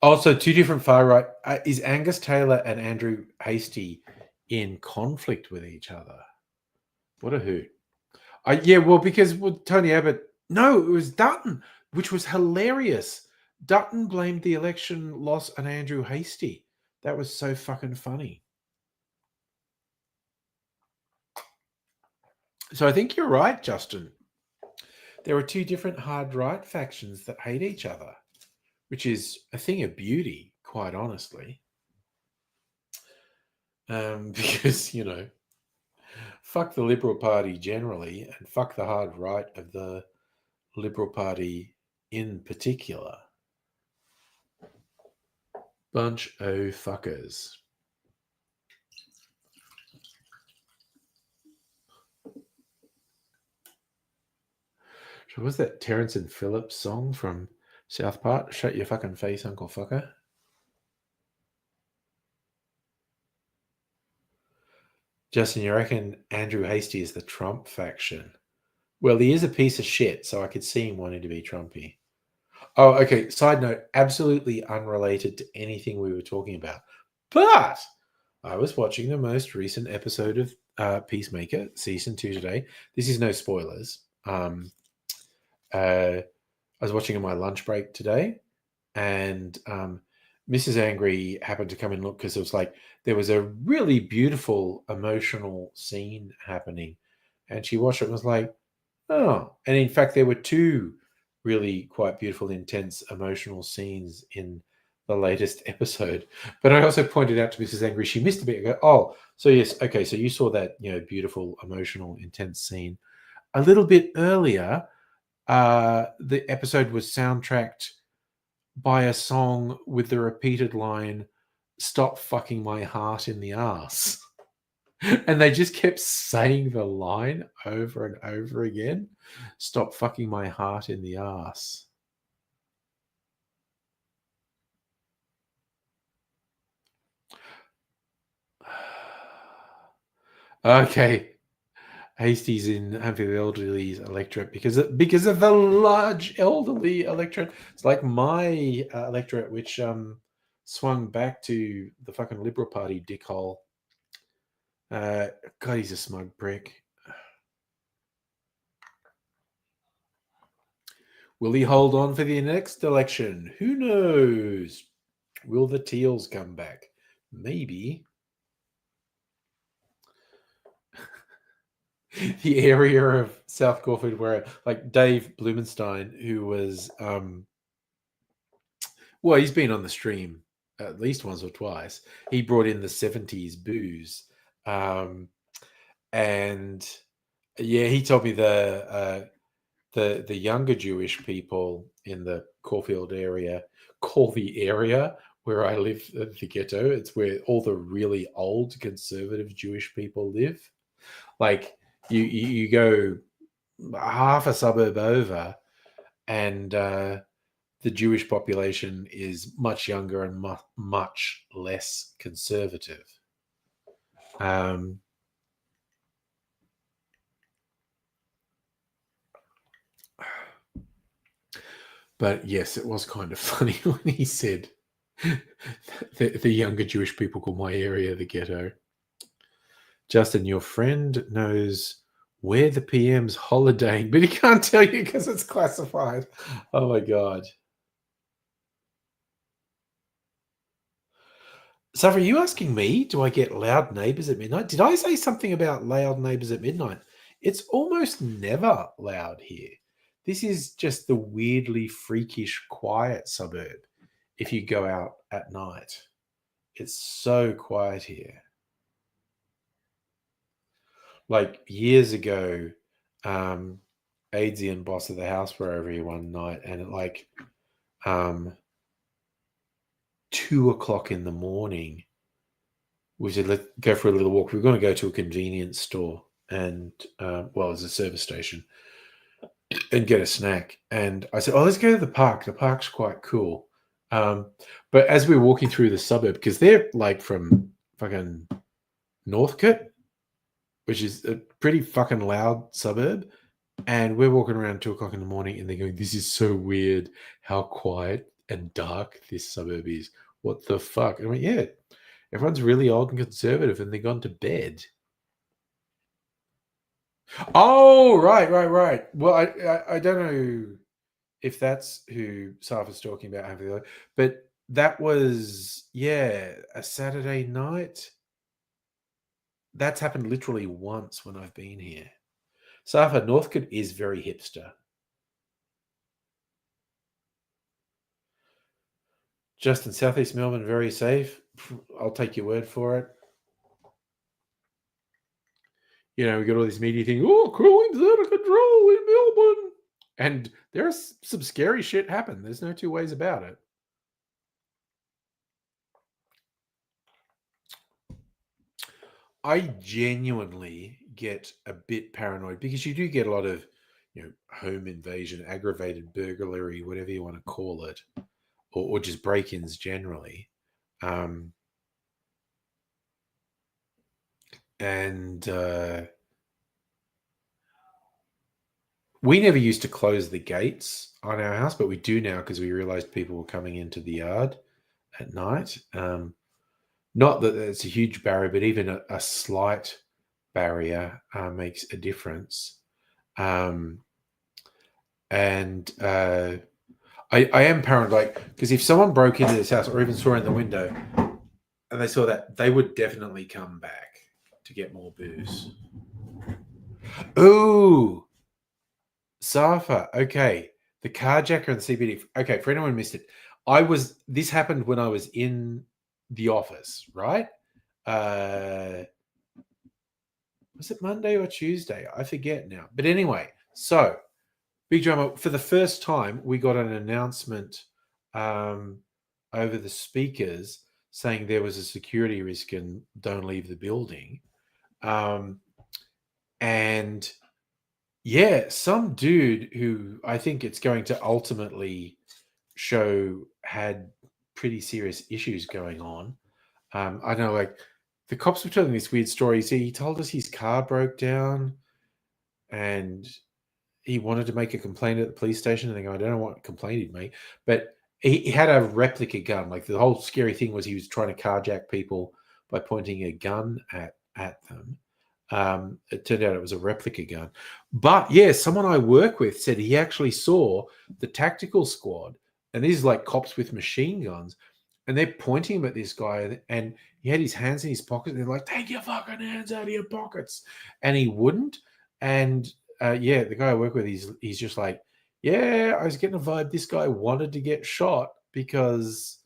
Also, 2 different far right. Is Angus Taylor and Andrew Hastie in conflict with each other? What a hoot. Yeah, well, because Tony Abbott... No, it was Dutton, which was hilarious. Dutton blamed the election loss on Andrew Hastie. That was so fucking funny. So I think you're right, Justin. There are 2 different hard right factions that hate each other, which is a thing of beauty, quite honestly. Because, fuck the Liberal Party generally, and fuck the hard right of the Liberal Party in particular. Bunch of fuckers. So was that Terrence and Phillips song from South Park? Shut your fucking face, Uncle Fucker. Justin, you reckon Andrew Hastie is the Trump faction? Well, he is a piece of shit, so I could see him wanting to be Trumpy. Oh, okay. Side note, absolutely unrelated to anything we were talking about. But I was watching the most recent episode of Peacemaker, season 2 today. This is no spoilers. I was watching on my lunch break today, and Mrs. Angry happened to come and look because it was like there was a really beautiful emotional scene happening, and she watched it and was like, oh. And in fact, there were 2 really quite beautiful, intense, emotional scenes in the latest episode. But I also pointed out to Mrs. Angry, she missed a bit. I go, oh, so yes, okay, so you saw that, beautiful, emotional, intense scene. A little bit earlier, the episode was soundtracked by a song with the repeated line, "Stop fucking my heart in the ass." And they just kept saying the line over and over again. Stop fucking my heart in the ass. Okay. Hastie's in Humphrey Elderly's electorate because of the large elderly electorate. It's like my electorate, which swung back to the fucking Liberal Party dickhole. God, he's a smug prick. Will he hold on for the next election? Who knows? Will the Teals come back? Maybe. The area of South Caulfield where, like, Dave Blumenstein, who was, well, he's been on the stream at least once or twice. He brought in the 70s booze. And yeah, he told me the younger Jewish people in the Caulfield area call the area where I live the ghetto. It's where all the really old conservative Jewish people live. Like you go half a suburb over, and the Jewish population is much younger and much less conservative. But yes, it was kind of funny when he said the younger Jewish people call my area the ghetto. Justin, your friend knows where the PM's holidaying, but he can't tell you because it's classified. Oh my God. So are you asking me, do I get loud neighbors at midnight? Did I say something about loud neighbors at midnight? It's almost never loud here. This is just the weirdly freakish quiet suburb if you go out at night. It's so quiet here. Like years ago, Aidsy and boss of the house were over here one night, and at like 2 o'clock in the morning, we said, let's go for a little walk. We were going to go to a convenience store and, well, it's a service station and get a snack. And I said, oh, let's go to the park. The park's quite cool. But as we were walking through the suburb, because they're like from fucking Northcote, which is a pretty fucking loud suburb. And we're walking around 2 o'clock in the morning and they're going, this is so weird how quiet and dark this suburb is. What the fuck? And I went, yeah, everyone's really old and conservative and they've gone to bed. Oh, right. Well, I don't know if that's who Safa's talking about, but that was, yeah, a Saturday night. That's happened literally once when I've been here. Safa, Northcote is very hipster. Justin, Southeast Melbourne, very safe. I'll take your word for it. You know, we got all this media thing. Oh, crime's out of control in Melbourne. And there's some scary shit happen. There's no two ways about it. I genuinely get a bit paranoid because you do get a lot of, home invasion, aggravated burglary, whatever you want to call it, or just break-ins generally. And we never used to close the gates on our house, but we do now because we realized people were coming into the yard at night. Not that it's a huge barrier, but even a slight barrier makes a difference. And I am paranoid, because if someone broke into this house or even saw in the window and they saw that, they would definitely come back to get more booze. Ooh, Safa. Okay, the carjacker and CBD. Okay, for anyone who missed it, this happened when I was in the office, right? Was it Monday or Tuesday? I forget now. But anyway, so big drama. For the first time, we got an announcement over the speakers saying there was a security risk and don't leave the building. And yeah, some dude who I think it's going to ultimately show had pretty serious issues going on. I know, like, the cops were telling this weird story. See, he told us his car broke down and he wanted to make a complaint at the police station. And they go, I don't know what complaint he'd make, but he had a replica gun. Like, the whole scary thing was he was trying to carjack people by pointing a gun at them. It turned out it was a replica gun. But yeah, someone I work with said he actually saw the tactical squad, and these are like cops with machine guns, and they're pointing him at this guy, and he had his hands in his pockets. They're like, take your fucking hands out of your pockets. And he wouldn't. And yeah, the guy I work with, he's just like, yeah, I was getting a vibe this guy wanted to get shot because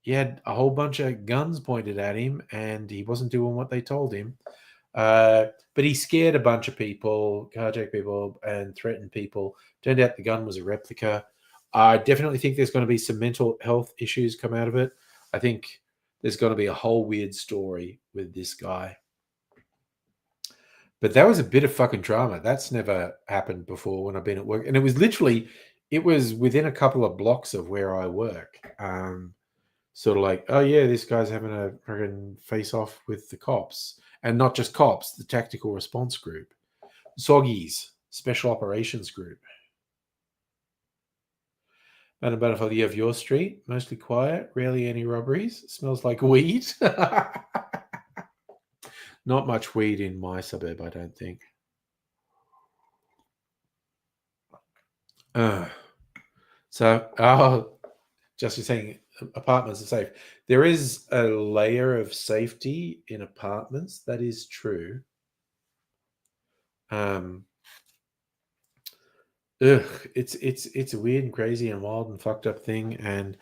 he had a whole bunch of guns pointed at him and he wasn't doing what they told him. But he scared a bunch of people, carjacked people, and threatened people. Turned out the gun was a replica. I definitely think there's going to be some mental health issues come out of it. I think there's going to be a whole weird story with this guy. But that was a bit of fucking drama. That's never happened before when I've been at work. And it was within a couple of blocks of where I work. Sort of like, oh yeah, this guy's having a friggin' face off with the cops. And not just cops, the tactical response group. Soggies, special operations group. Madam Butterfly, you have your street, mostly quiet, rarely any robberies, smells like weed. Not much weed in my suburb, I don't think. Just saying apartments are safe. There is a layer of safety in apartments. That is true. It's a weird and crazy and wild and fucked up thing. And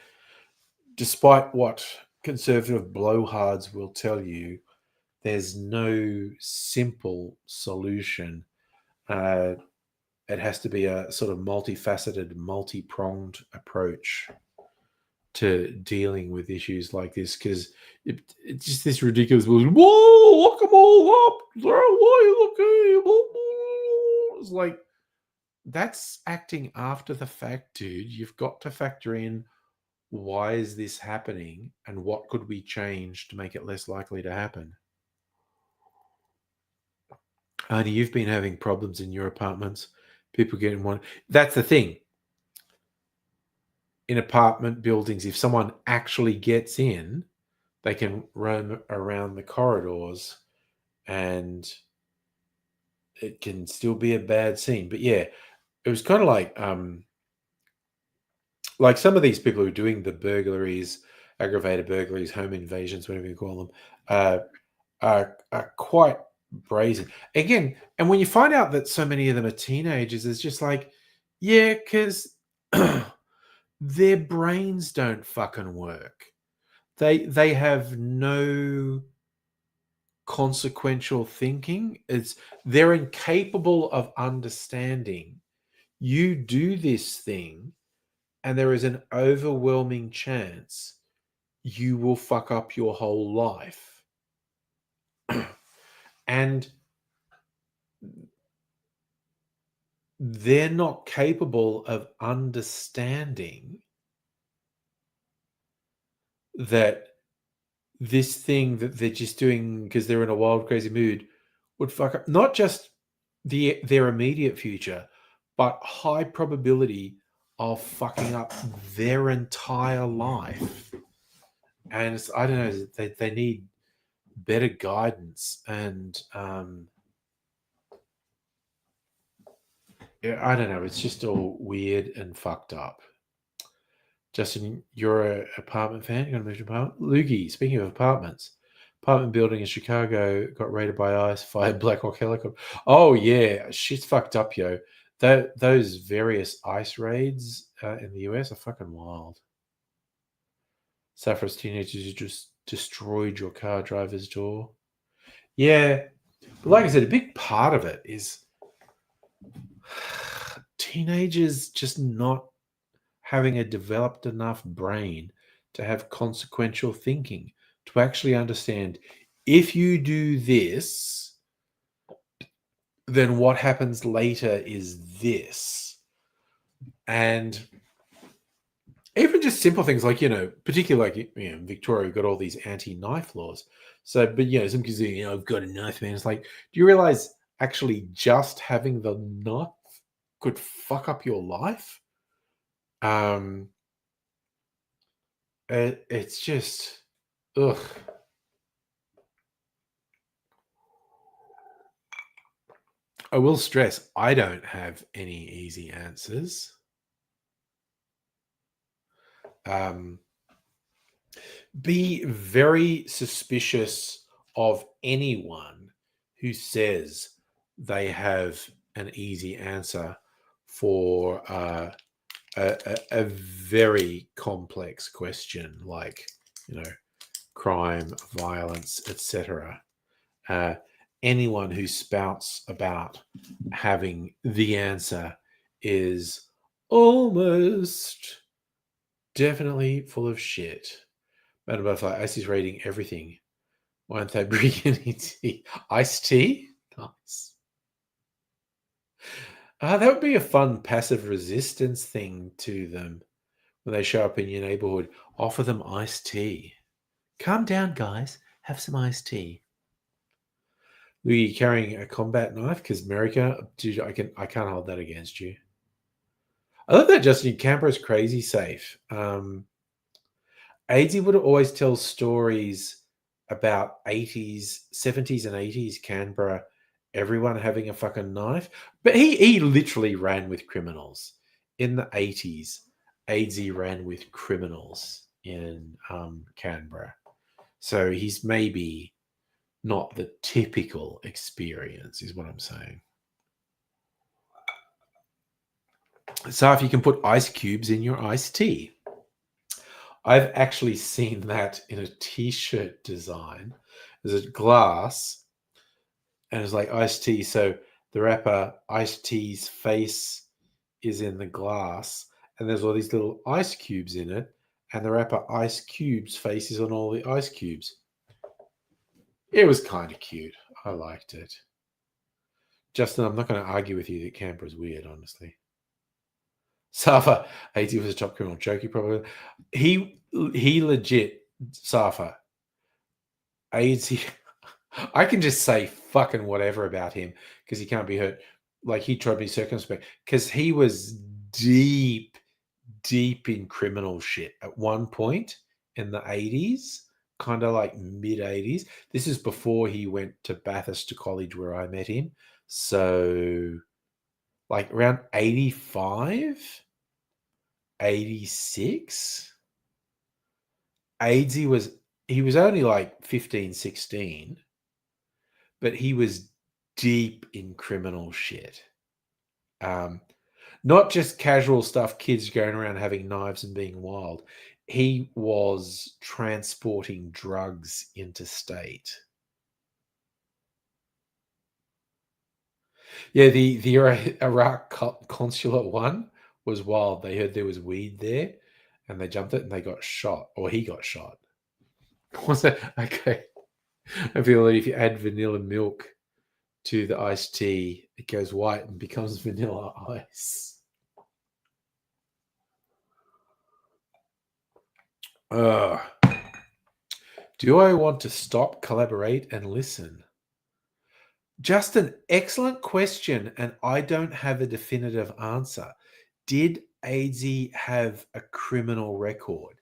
despite what conservative blowhards will tell you, there's no simple solution. It has to be a sort of multifaceted, multi-pronged approach to dealing with issues like this, because it's just this ridiculous. Whoa, look them all up. Why are you looking? It's like, that's acting after the fact, dude. You've got to factor in, why is this happening and what could we change to make it less likely to happen. Arnie, you've been having problems in your apartments. People getting one. That's the thing. In apartment buildings, if someone actually gets in, they can roam around the corridors and it can still be a bad scene. But yeah, it was kind of like some of these people who are doing the burglaries, aggravated burglaries, home invasions, whatever you call them, are quite brazen. Again, and when you find out that so many of them are teenagers, it's just like, yeah, because their brains don't fucking work. They have no consequential thinking. They're incapable of understanding. You do this thing, and there is an overwhelming chance you will fuck up your whole life. And they're not capable of understanding that this thing that they're just doing because they're in a wild, crazy mood would fuck up not just their immediate future, but high probability of fucking up their entire life. And I don't know, they need better guidance. And yeah, I don't know, it's just all weird and fucked up. Justin, you're an apartment fan. You're going to move to apartment. Loogie, speaking of apartments, apartment building in Chicago got raided by ICE, fired Black Hawk helicopter. Oh yeah, shit's fucked up, yo. Those various ICE raids in the US are fucking wild. Saffron's teenagers who just destroyed your car driver's door. Yeah, but like I said, a big part of it is teenagers just not having a developed enough brain to have consequential thinking, to actually understand, if you do this, then what happens later is this. And even just simple things like, particularly like, Victoria got all these anti-knife laws. So, but, some kids say, I've got a knife, man. It's like, do you realize actually just having the knife could fuck up your life? It's just, ugh. I will stress, I don't have any easy answers. Be very suspicious of anyone who says they have an easy answer for a very complex question like, crime, violence, etc. Anyone who spouts about having the answer is almost definitely full of shit. Madam Butterfly, Ice is rating everything. Why don't they bring any tea? Iced tea? Nice. That would be a fun passive resistance thing to them when they show up in your neighborhood. Offer them iced tea. Calm down, guys. Have some iced tea. Were you carrying a combat knife? Because America, dude, I can't hold that against you. I love that, Justin. Canberra's crazy safe. Aidsy would always tell stories about 80s, 70s and 80s Canberra, everyone having a fucking knife. But he literally ran with criminals. In the 80s, Aidsy ran with criminals in Canberra. So he's maybe not the typical experience, is what I'm saying. So if you can put ice cubes in your iced tea. I've actually seen that in a t-shirt design. There's a glass and it's like iced tea. So the rapper Iced Tea's face is in the glass and there's all these little ice cubes in it. and the rapper Ice Cube's face is on all the ice cubes. It was kind of cute. I liked it. Justin, I'm not going to argue with you that Canberra's weird, honestly. Safa, 80 was a top criminal jokey, probably. He legit, Safa, AIDS, I can just say fucking whatever about him because he can't be hurt. Like, he tried to be circumspect because he was deep in criminal shit at one point in the 80s, kind of like mid 80s. This is before he went to Bathurst College where I met him. So, like around 85, 86. AIDS, he was only like 15, 16, but he was deep in criminal shit. Not just casual stuff, kids going around having knives and being wild. He was transporting drugs interstate. Yeah, the Iraq consulate one was wild. They heard there was weed there, and they jumped it, and they got shot, or he got shot. Was that okay? I feel that if you add vanilla milk to the iced tea, it goes white and becomes vanilla ice. Do I want to stop, collaborate, and listen? Just an excellent question, and I don't have a definitive answer. Did AZ have a criminal record?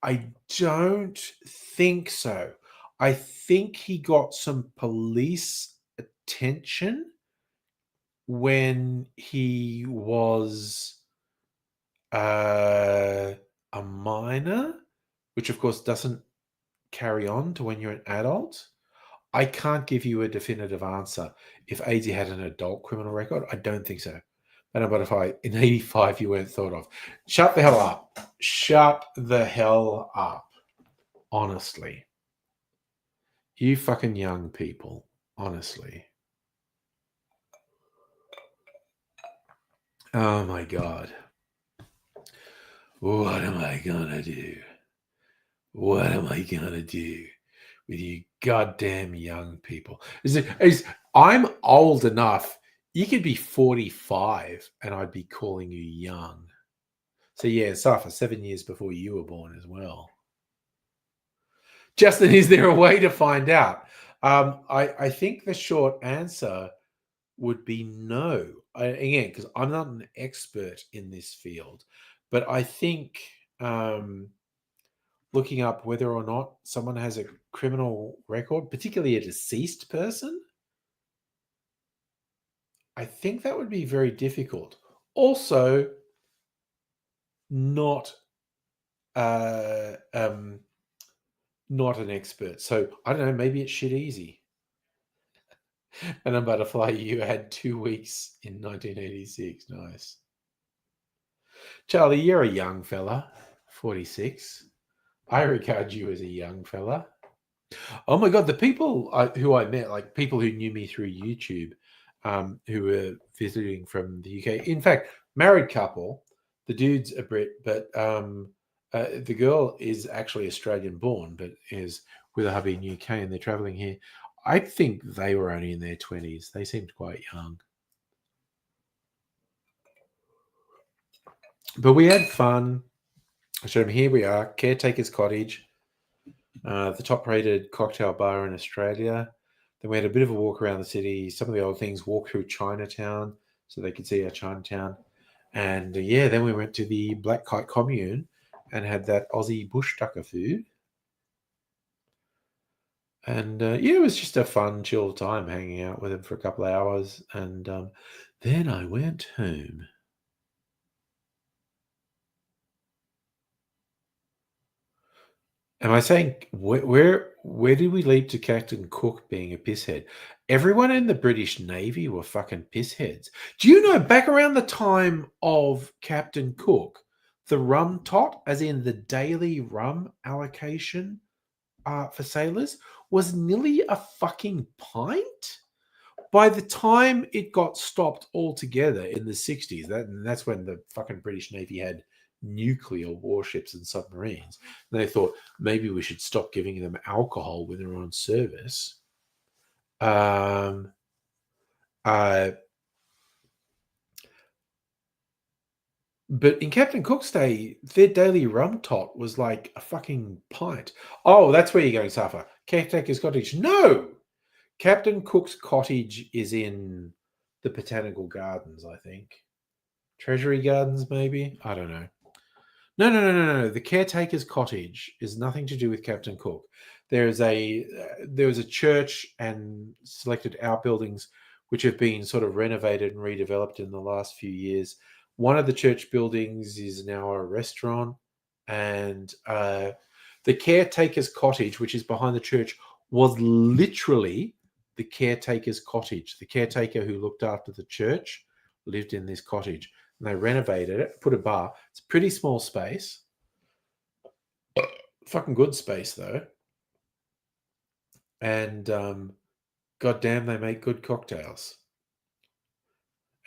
I don't think so. I think he got some police attention when he was a minor, which of course doesn't carry on to when you're an adult. I can't give you a definitive answer. If AZ had an adult criminal record, I don't think so. But if in 85 you weren't thought of. Shut the hell up. Shut the hell up. Honestly. You fucking young people. Honestly. Oh my God. What am I gonna do? What am I gonna do with you goddamn young people? I'm old enough. You could be 45 and I'd be calling you young. So yeah, Safa, 7 years before you were born as well. Justin, is there a way to find out? I think the short answer would be no. Again, because I'm not an expert in this field, but I think looking up whether or not someone has a criminal record, particularly a deceased person, I think that would be very difficult. Also, not not an expert. So I don't know, maybe it's shit easy. And a butterfly, you had 2 weeks in 1986. Nice. Charlie, you're a young fella, 46. I regard you as a young fella. Oh my God, the people who I met, like people who knew me through YouTube, who were visiting from the UK. In fact, married couple, the dude's a Brit, but the girl is actually Australian born, but is with a hubby in UK, and they're traveling here. I think they were only in their 20s. They seemed quite young. But we had fun. I showed them, here we are, Caretaker's Cottage, the top-rated cocktail bar in Australia. Then we had a bit of a walk around the city, some of the old things, walk through Chinatown so they could see our Chinatown. And yeah, then we went to the Black Kite Commune and had that Aussie bush tucker food. And yeah, it was just a fun, chill time hanging out with him for a couple of hours. And then I went home. Am I saying where did we lead to Captain Cook being a pisshead? Everyone in the British Navy were fucking pissheads. Do you know back around the time of Captain Cook, the rum tot, as in the daily rum allocation for sailors, was nearly a fucking pint? By the time it got stopped altogether in the 60s, that's when the fucking British Navy had nuclear warships and submarines. And they thought maybe we should stop giving them alcohol when they're on service. Um, uh, but in Captain Cook's day, their daily rum tot was like a fucking pint. Oh, that's where you're going, Safa. Caretaker's Cottage. No! Captain Cook's cottage is in the Botanical Gardens, I think. Treasury Gardens, maybe? I don't know. No. The caretaker's cottage is nothing to do with Captain Cook. There is a church and selected outbuildings which have been sort of renovated and redeveloped in the last few years. One of the church buildings is now a restaurant, and the caretaker's cottage, which is behind the church, was literally the caretaker's cottage. The caretaker who looked after the church lived in this cottage. And they renovated it, put a bar. It's a pretty small space. Fucking good space, though. And goddamn, they make good cocktails.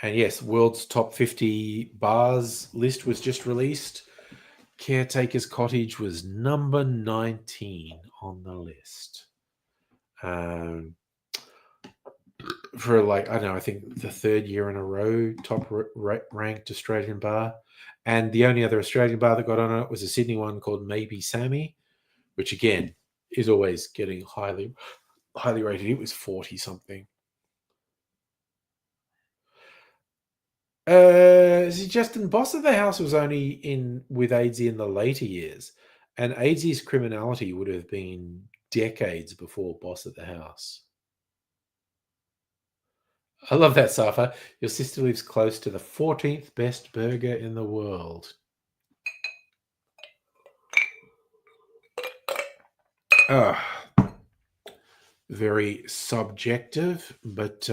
And yes, world's top 50 bars list was just released. Caretaker's Cottage was number 19 on the list. For like, I don't know, I think the third year in a row, top ranked Australian bar. And the only other Australian bar that got on it was a Sydney one called Maybe Sammy, which again is always getting highly rated. It was 40 something. Justin, Boss of the House was only in with AIDSy in the later years, and AIDSy's criminality would have been decades before Boss of the House. I love that, Safa. Your sister lives close to the 14th best burger in the world. Very subjective, but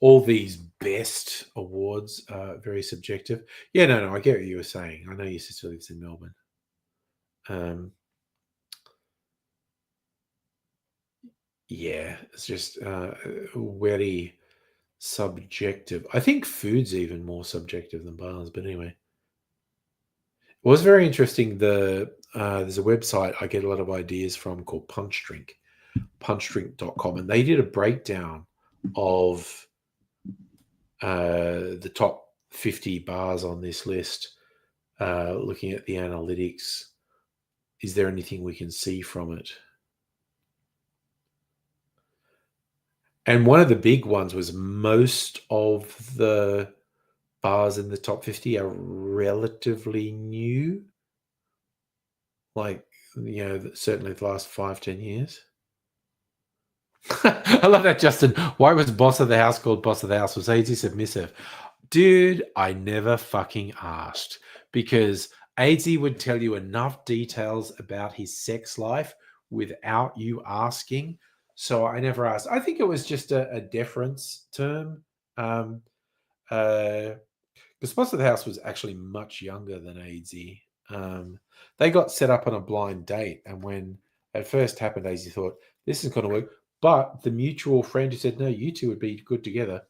all these best awards are very subjective. Yeah, no, I get what you were saying. I know your sister lives in Melbourne. Yeah, it's just very subjective. I think food's even more subjective than bars, but anyway. It was very interesting. There's a website I get a lot of ideas from called Punchdrink, punchdrink.com, and they did a breakdown of the top 50 bars on this list, looking at the analytics. Is there anything we can see from it? And one of the big ones was most of the bars in the top 50 are relatively new. Like, certainly the last 5-10 years. I love that, Justin. Why was Boss of the House called Boss of the House? Was AIDSy submissive? Dude, I never fucking asked, because AIDSy would tell you enough details about his sex life without you asking. So I never asked. I think it was just a deference term. Because Boss of the House was actually much younger than AIDSy. They got set up on a blind date, and when it first happened, AIDSy thought, this is going to work. But the mutual friend who said, no, you two would be good together,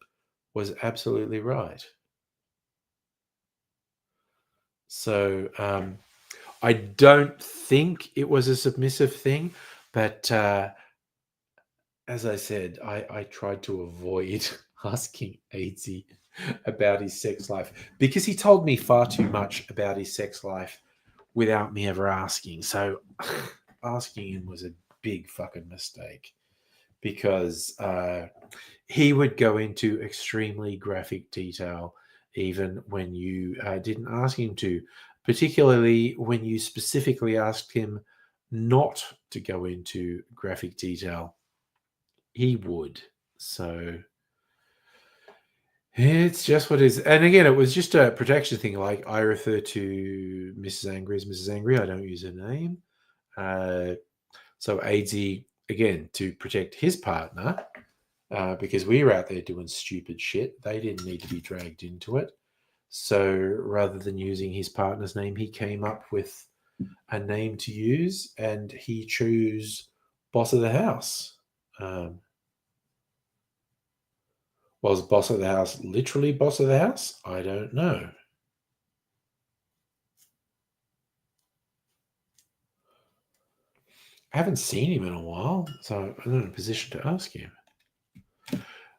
was absolutely right. So I don't think it was a submissive thing, but as I said, I tried to avoid asking AIDSy about his sex life because he told me far too much about his sex life without me ever asking. So asking him was a big fucking mistake, because he would go into extremely graphic detail even when you didn't ask him to, particularly when you specifically asked him not to go into graphic detail. He would. So it's just what it is. And again, it was just a protection thing. Like, I refer to Mrs. Angry as Mrs. Angry. I don't use her name. So AIDSy, again, to protect his partner, because we were out there doing stupid shit. They didn't need to be dragged into it. So rather than using his partner's name, he came up with a name to use, and he chose Boss of the House. Was Boss of the House literally Boss of the House? I don't know. I haven't seen him in a while, so I'm not in a position to ask him.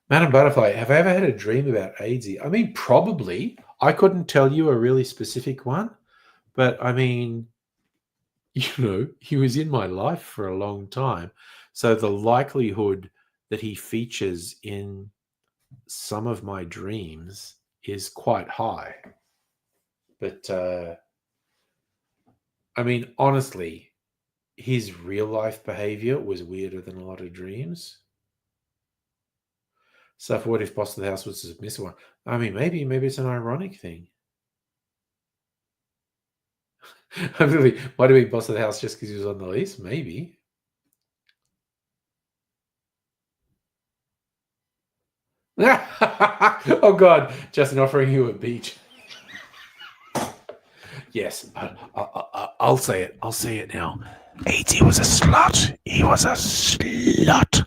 Madam Butterfly, have I ever had a dream about AIDS? I mean, probably. I couldn't tell you a really specific one, but I mean, he was in my life for a long time. So the likelihood that he features in some of my dreams is quite high. But I mean, honestly, his real life behavior was weirder than a lot of dreams. So for what if boss of the house was a submissive one? I mean, maybe it's an ironic thing. Really, why do we boss of the house just because he was on the lease? Maybe. Oh God, Justin offering you a beach. Yes, I'll say it. I'll say it now. AIDS was a slut. He was a slut.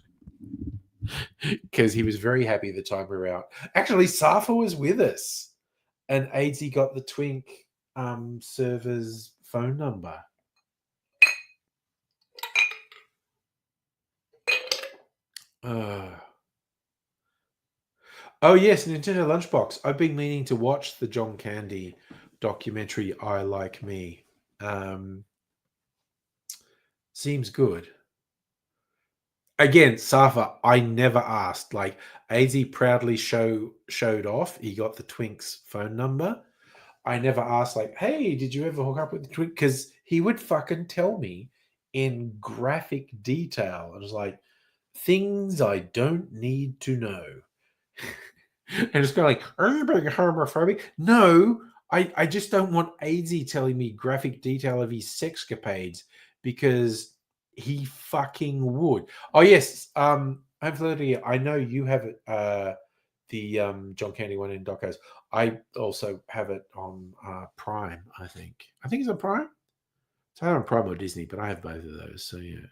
Because he was very happy the time we were out. Actually, Safa was with us, and AIDS got the Twink server's phone number. Oh yes, Nintendo Lunchbox. I've been meaning to watch the John Candy documentary. I Like Me. Seems good. Again, Safa, I never asked. Like AZ proudly showed off. He got the Twink's phone number. I never asked, like, hey, did you ever hook up with the Twink? Because he would fucking tell me in graphic detail. I was like, things I don't need to know. And it's kind of like, are you being homophobic? No, I just don't want AZ telling me graphic detail of his sexcapades because he fucking would. Oh yes, hopefully I know you have it. The John Candy one in Docos. I also have it on Prime. I think it's on Prime. It's either on Prime or Disney, but I have both of those. So yeah.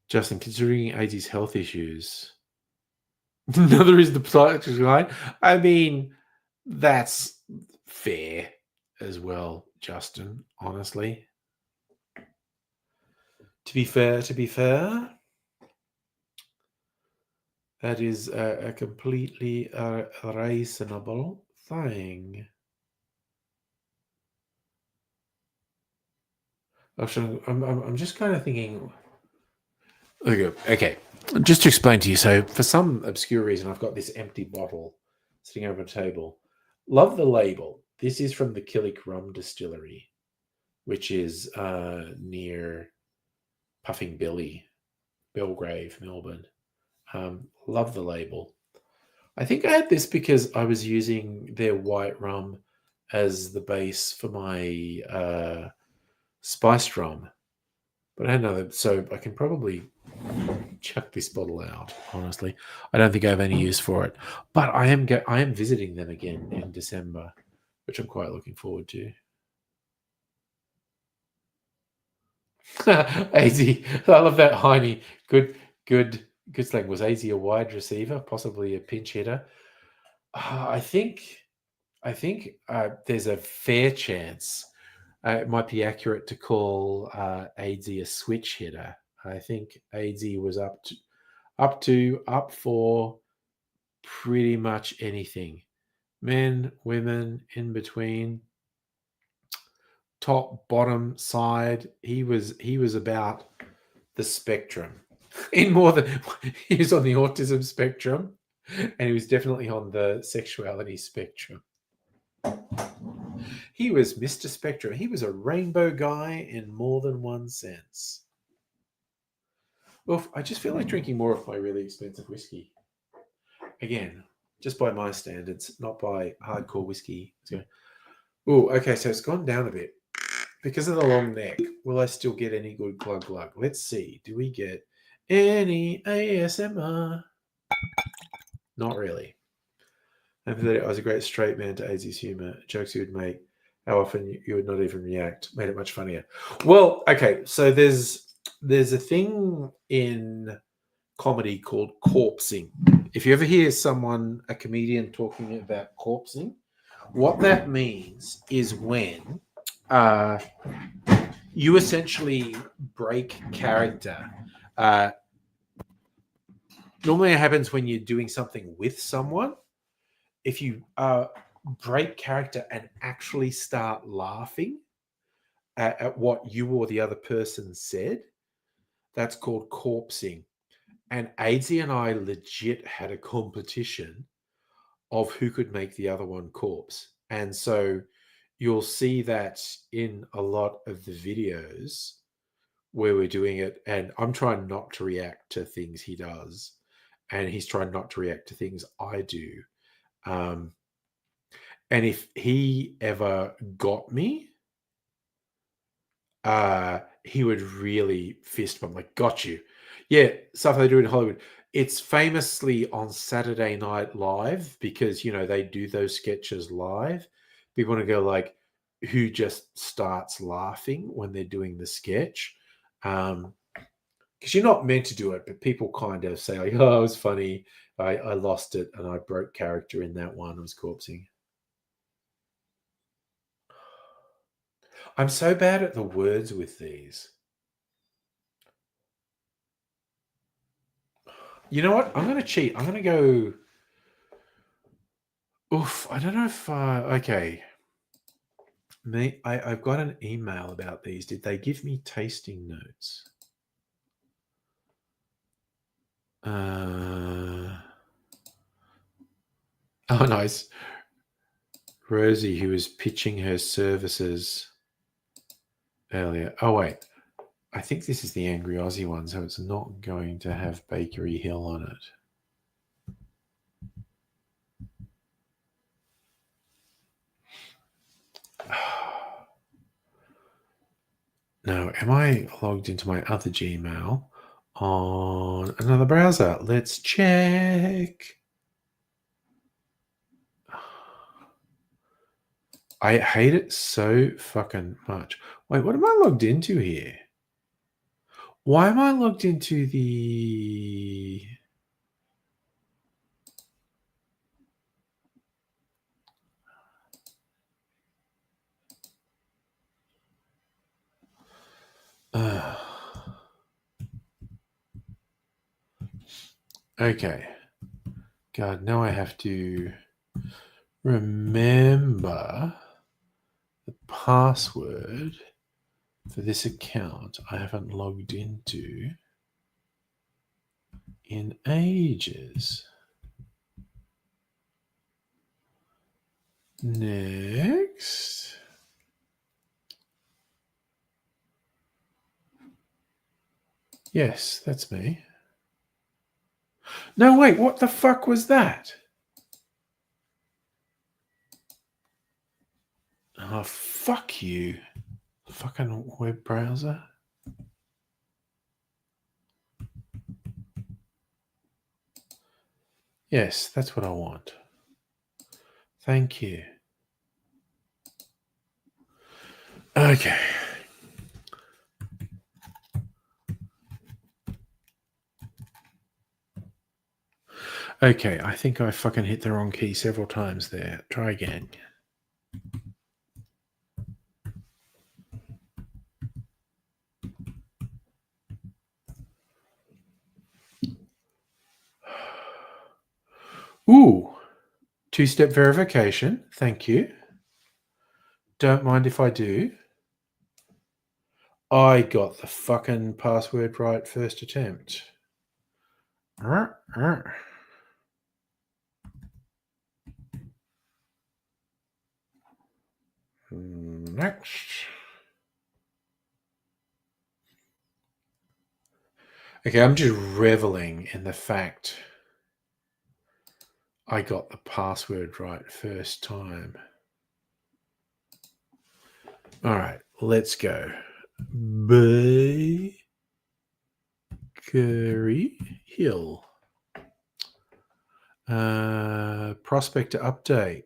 Justin, considering AZ's health issues, another is the psychiatrist line. I mean, that's fair as well, Justin. Honestly, to be fair, that is a completely reasonable thing. Actually, I'm just kind of thinking. Okay, just to explain to you. So, for some obscure reason, I've got this empty bottle sitting over a table. Love the label. This is from the Killick Rum Distillery, which is near Puffing Billy, Belgrave, Melbourne. Love the label. I think I had this because I was using their white rum as the base for my spiced rum. But I had another, so I can probably chuck this bottle out. Honestly, I don't think I have any use for it. But I am visiting them again in December, which I'm quite looking forward to. AZ, I love that Heine. Good slang. Was AZ a wide receiver, possibly a pinch hitter? I think there's a fair chance it might be accurate to call AZ a switch hitter. I think AZ was up for pretty much anything. Men, women, in between, top, bottom, side. He was about the spectrum. In more than he was on the autism spectrum, and he was definitely on the sexuality spectrum. He was Mr. Spectrum. He was a rainbow guy in more than one sense. Well, I just feel like drinking more of my really expensive whiskey. Again, just by my standards, not by hardcore whiskey. Oh, okay, so it's gone down a bit. Because of the long neck, will I still get any good glug glug? Let's see. Do we get any ASMR? Not really. I was a great straight man to AZ's humor. Jokes you would make. How often you would not even react. Made it much funnier. Well, okay, so there's a thing in comedy called corpsing. If you ever hear a comedian talking about corpsing, what that means is when you essentially break character. Normally, it happens when you're doing something with someone. If you break character and actually start laughing at what you or the other person said, that's called corpsing. And Aidsy and I legit had a competition of who could make the other one corpse. And so you'll see that in a lot of the videos where we're doing it. And I'm trying not to react to things he does. And he's trying not to react to things I do. And if he ever got me, he would really fist bump, like, got you. Yeah, stuff they do in Hollywood. It's famously on Saturday Night Live because, you know, they do those sketches live. People want to go like, who just starts laughing when they're doing the sketch? Because you're not meant to do it, but people kind of say, like, oh, it was funny. I lost it and I broke character in that one. I was corpsing. I'm so bad at the words with these. You know what? I'm going to cheat. I'm going to go. Oof. I don't know if. Okay. I've got an email about these. Did they give me tasting notes? Oh, nice. Rosie, who was pitching her services earlier. Oh, wait. I think this is the Angry Aussie one, so it's not going to have Bakery Hill on it. Now, am I logged into my other Gmail on another browser? Let's check. I hate it so fucking much. Wait, what am I logged into here? Why am I logged into the... Okay. God, now I have to remember the password for this account I haven't logged into in ages. Next. Yes, that's me. No, wait, what the fuck was that? Oh, fuck you. Fucking web browser. Yes, that's what I want. Thank you. Okay. Okay, I think I fucking hit the wrong key several times there. Try again. Ooh, two-step verification. Thank you. Don't mind if I do. I got the fucking password right first attempt. Next. Okay, I'm just reveling in the fact I got the password right first time. All right, let's go. Bakery Hill. Prospector update.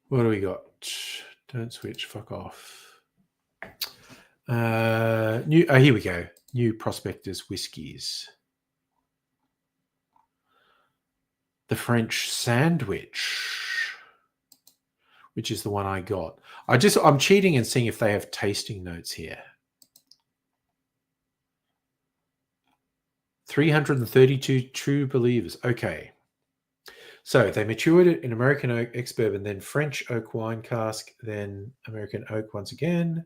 What do we got? Don't switch. Fuck off. New. Oh, here we go. New Prospectors whiskies. the French sandwich, which is the one I got. I'm cheating and seeing if they have tasting notes here. 332 true believers. Okay. So they matured it in American oak, ex-bourbon, then French oak wine cask, then American oak once again.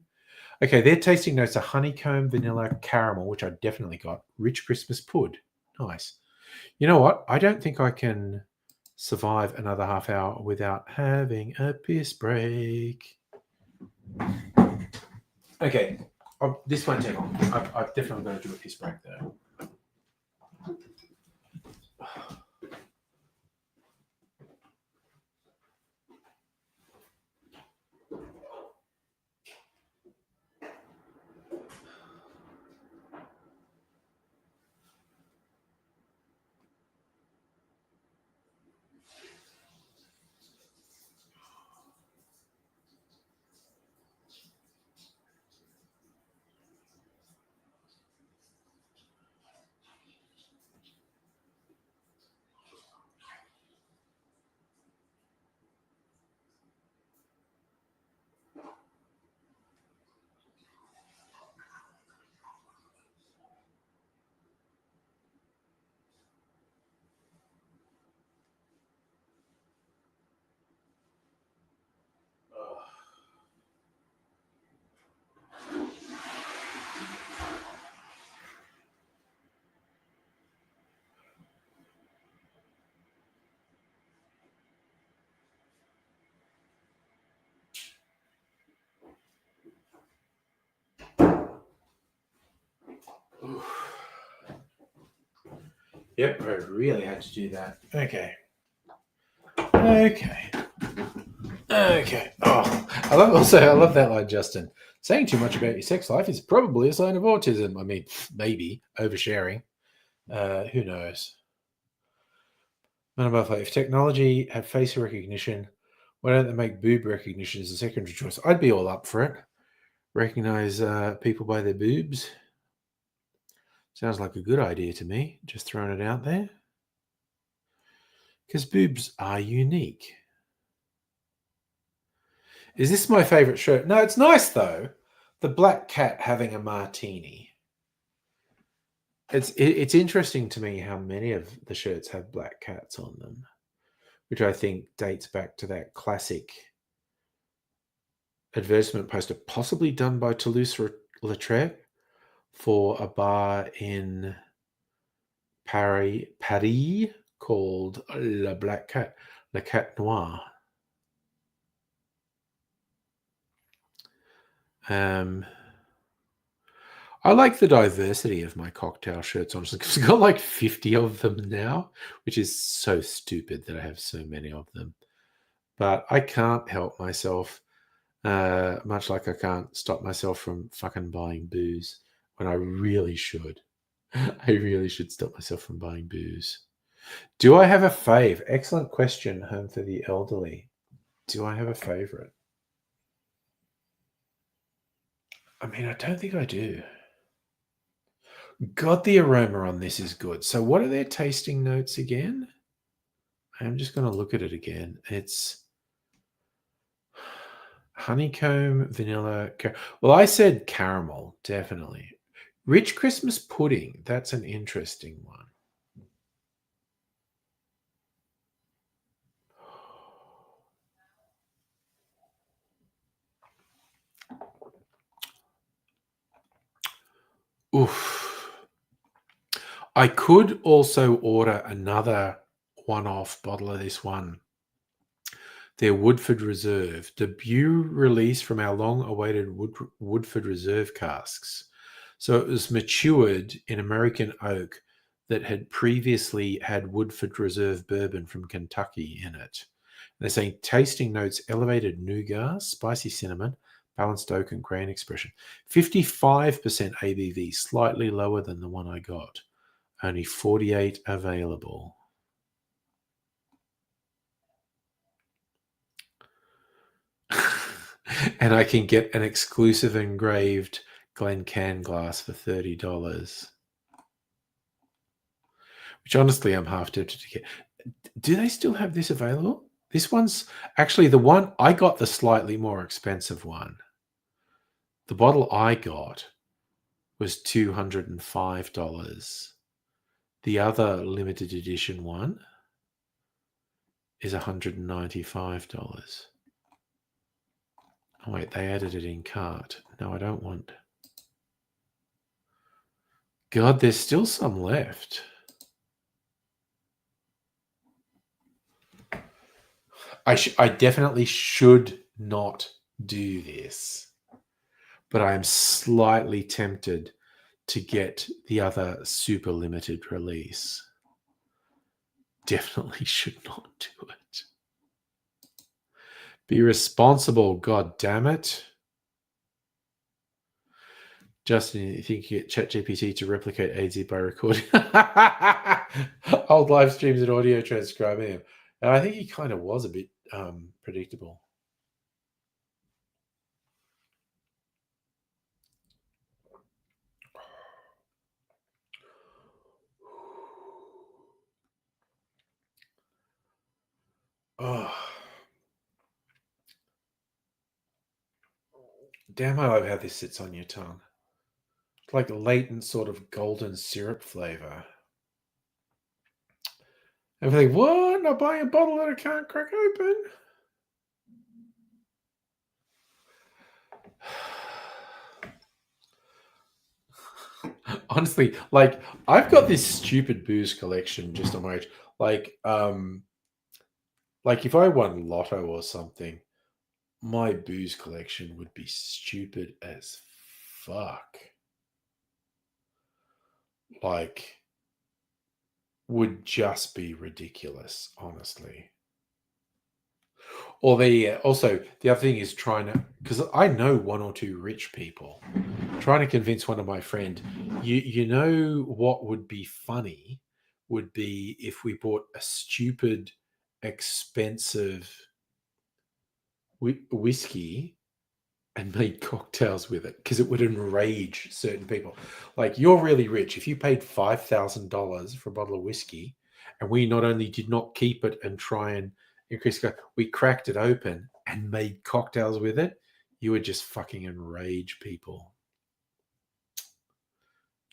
Okay, their tasting notes are honeycomb, vanilla, caramel, which I definitely got. Rich Christmas pud. Nice. You know what? I don't think I can survive another half hour without having a piss break. Okay, this won't take long. I've definitely got to do a piss break though. Yep, I really had to do that. Okay. Oh, I love that line, Justin. Saying too much about your sex life is probably a sign of autism. I mean, maybe oversharing. Who knows? If technology had face recognition, why don't they make boob recognition as a secondary choice? I'd be all up for it. Recognize people by their boobs. Sounds like a good idea to me. Just throwing it out there. Because boobs are unique. Is this my favorite shirt? No, it's nice though. The black cat having a martini. It's interesting to me how many of the shirts have black cats on them, which I think dates back to that advertisement poster, possibly done by Toulouse-Lautrec for a bar in Paris called Le Black Cat, Le Cat Noir. I like the diversity of my cocktail shirts, honestly, because I've got like 50 of them now, which is so stupid that I have so many of them. But I can't help myself, much like I can't stop myself from fucking buying booze when I really should. I really should stop myself from buying booze. Do I have a fave? Excellent question, Home for the Elderly. Do I have a favorite? I mean, I don't think I do. God, the aroma on this is good. So what are their tasting notes again? I'm just going to look at it again. It's honeycomb, vanilla. Well, I said caramel, definitely. Rich Christmas pudding. That's an interesting one. Oof. I could also order another one-off bottle of this one. Their Woodford Reserve, debut release from our long-awaited Woodford Reserve casks. So it was matured in American oak that had previously had Woodford Reserve bourbon from Kentucky in it. And they're saying tasting notes, elevated nougat, spicy cinnamon, balanced oak and grain expression. 55% ABV, slightly lower than the one I got. Only 48 available. And I can get an exclusive engraved Glencairn glass for $30. Which honestly I'm half tempted to get. Do they still have this available? This one's actually the one I got, the slightly more expensive one. The bottle I got was $205. The other limited edition one is $195. Oh, wait, they added it in cart. No, I don't want. God, there's still some left. I definitely should not do this, but I am slightly tempted to get the other super limited release. Definitely should not do it. Be responsible, god damn it. Justin, you think you get ChatGPT to replicate AZ by recording old live streams and audio transcribing him? And I think he kind of was a bit predictable. Oh, damn! I love how this sits on your tongue. It's like a latent sort of golden syrup flavor. And we're like, what? Not buying a bottle that I can't crack open? Honestly, like I've got this stupid booze collection just on my like if I won lotto or something, my booze collection would be stupid as fuck. Like would just be ridiculous, honestly. Or also the other thing is trying to, because I know one or two rich people, trying to convince one of my friend, you know what would be funny would be if we bought a stupid, expensive whiskey and made cocktails with it, because it would enrage certain people. Like, you're really rich. If you paid $5,000 for a bottle of whiskey, and we not only did not keep it and try and increase, we cracked it open and made cocktails with it, you would just fucking enrage people.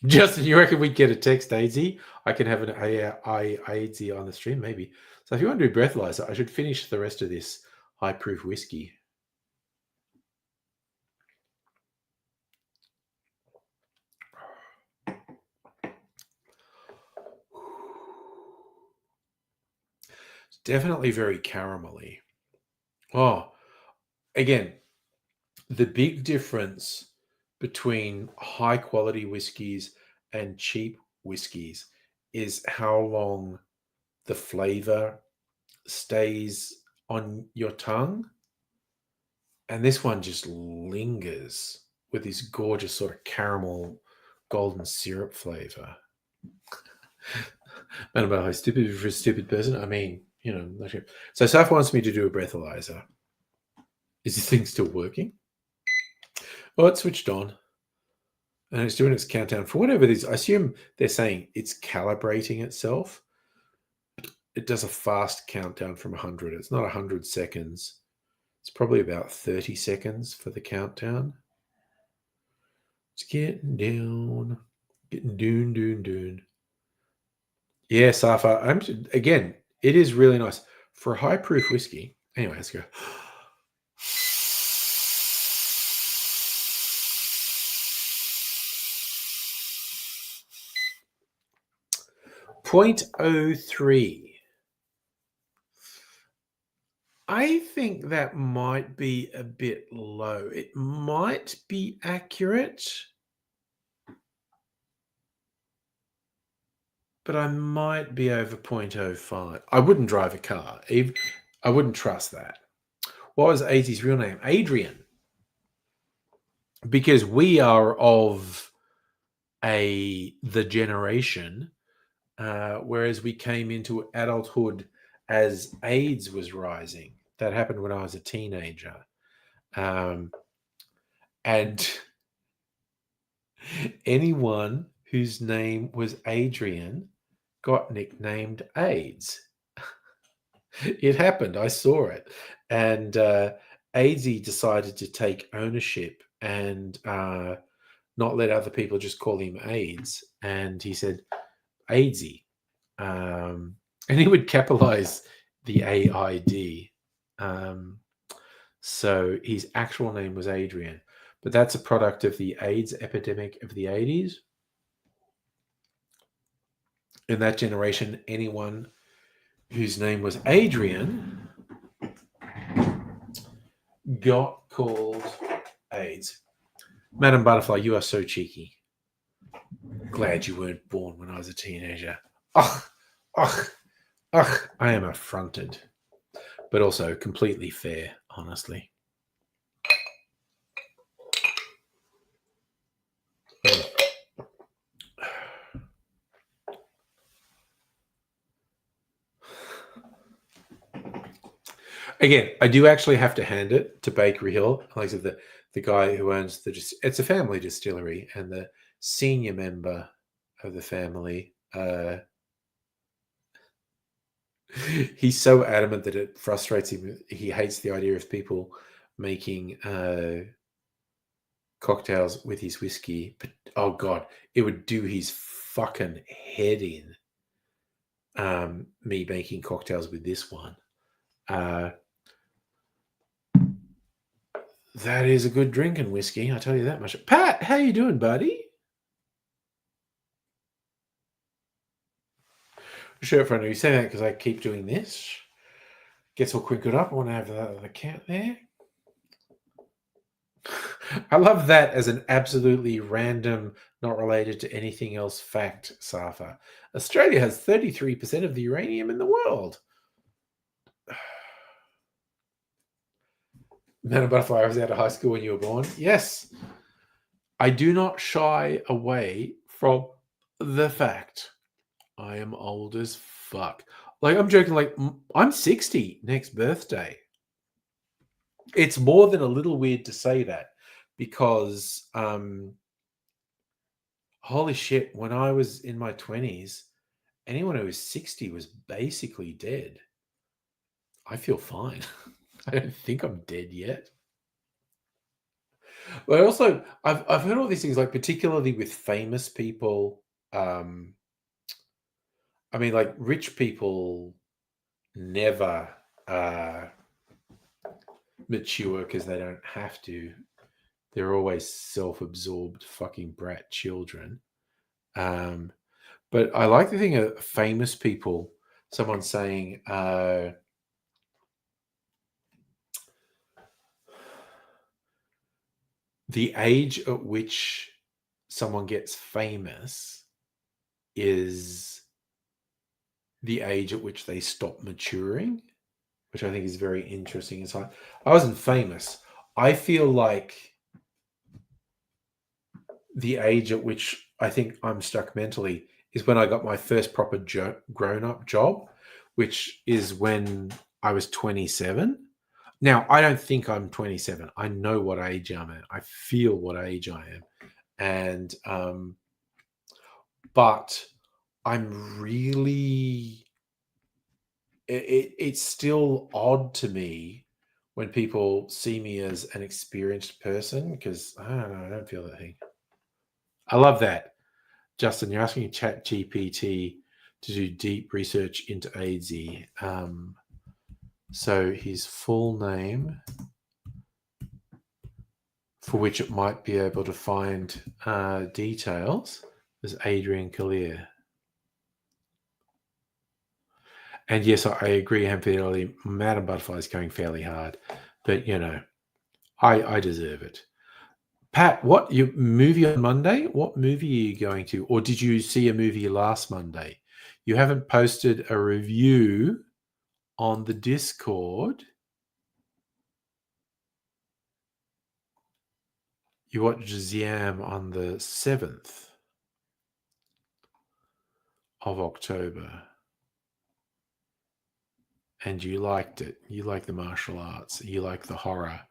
Justin, you reckon we'd get a text, AZ? I can have an AZ on the stream, maybe. So if you want to do breathalyzer, I should finish the rest of this high proof whiskey. It's definitely very caramelly. Oh, again, the big difference between high quality whiskies and cheap whiskies is how long the flavor stays on your tongue. And this one just lingers with this gorgeous sort of caramel golden syrup flavor. Man, am I stupid for a stupid person? I mean, you know. So Saf wants me to do a breathalyzer. Is this thing still working? Well, it's switched on. And it's doing its countdown for whatever it is. I assume they're saying it's calibrating itself. It does a fast countdown from 100. It's not 100 seconds. It's probably about 30 seconds for the countdown. It's getting down. Getting doon. Yeah, Safa. Again, it is really nice. For a high proof whiskey. Anyway, let's go. 0.03. I think that might be a bit low. It might be accurate, but I might be over 0.05. I wouldn't drive a car. I wouldn't trust that. What was AZ's real name? Adrian. Because we are of the generation, whereas we came into adulthood as AIDS was rising. That happened when I was a teenager. And anyone whose name was Adrian got nicknamed AIDS. It happened. I saw it. And AIDSy decided to take ownership and not let other people just call him AIDS. And he said, AIDSy. And he would capitalize the AID. So his actual name was Adrian. But that's a product of the AIDS epidemic of the 80s. In that generation, anyone whose name was Adrian got called AIDS. Madam Butterfly, you are so cheeky. Glad you weren't born when I was a teenager. Ugh, ugh, ugh, I am affronted, but also completely fair, honestly. Again, I do actually have to hand it to Bakery Hill. Like I said, the guy who owns it's a family distillery, and the senior member of the family, he's so adamant that it frustrates him. He hates the idea of people making cocktails with his whiskey. But oh god, it would do his fucking head in. Me making cocktails with this one. That is a good drinking whiskey, I tell you that much. Pat, how you doing, buddy? Sure, friend, you say that because I keep doing this. Gets all crinkled up. I want to have the cat there. I love that as an absolutely random, not related to anything else fact, Safa. Australia has 33% of the uranium in the world. Madam Butterfly, I was out of high school when you were born. Yes. I do not shy away from the fact I am old as fuck. Like, I'm joking, like, I'm 60 next birthday. It's more than a little weird to say that because, holy shit, when I was in my 20s, anyone who was 60 was basically dead. I feel fine. I don't think I'm dead yet. But also, I've heard all these things, like particularly with famous people. I mean, like rich people never mature because they don't have to. They're always self-absorbed fucking brat children. But I like the thing of famous people. Someone saying, the age at which someone gets famous is the age at which they stop maturing, which I think is very interesting. It's like, I wasn't famous. I feel like the age at which I think I'm stuck mentally is when I got my first proper grown-up job, which is when I was 27. Now, I don't think I'm 27. I know what age I'm at. I feel what age I am. And, but I'm really, it's still odd to me when people see me as an experienced person because I don't know, I don't feel that thing. I love that. Justin, you're asking ChatGPT to do deep research into AIDSy. So his full name, for which it might be able to find details, is Adrian Collier. And yes, I agree, Amphibially. Madam Butterfly is going fairly hard, but you know, I deserve it. Pat, what your movie on Monday? What movie are you going to? Or did you see a movie last Monday? You haven't posted a review on the Discord. You watched Xiam on the 7th of October. And you liked it. You like the martial arts. You like the horror.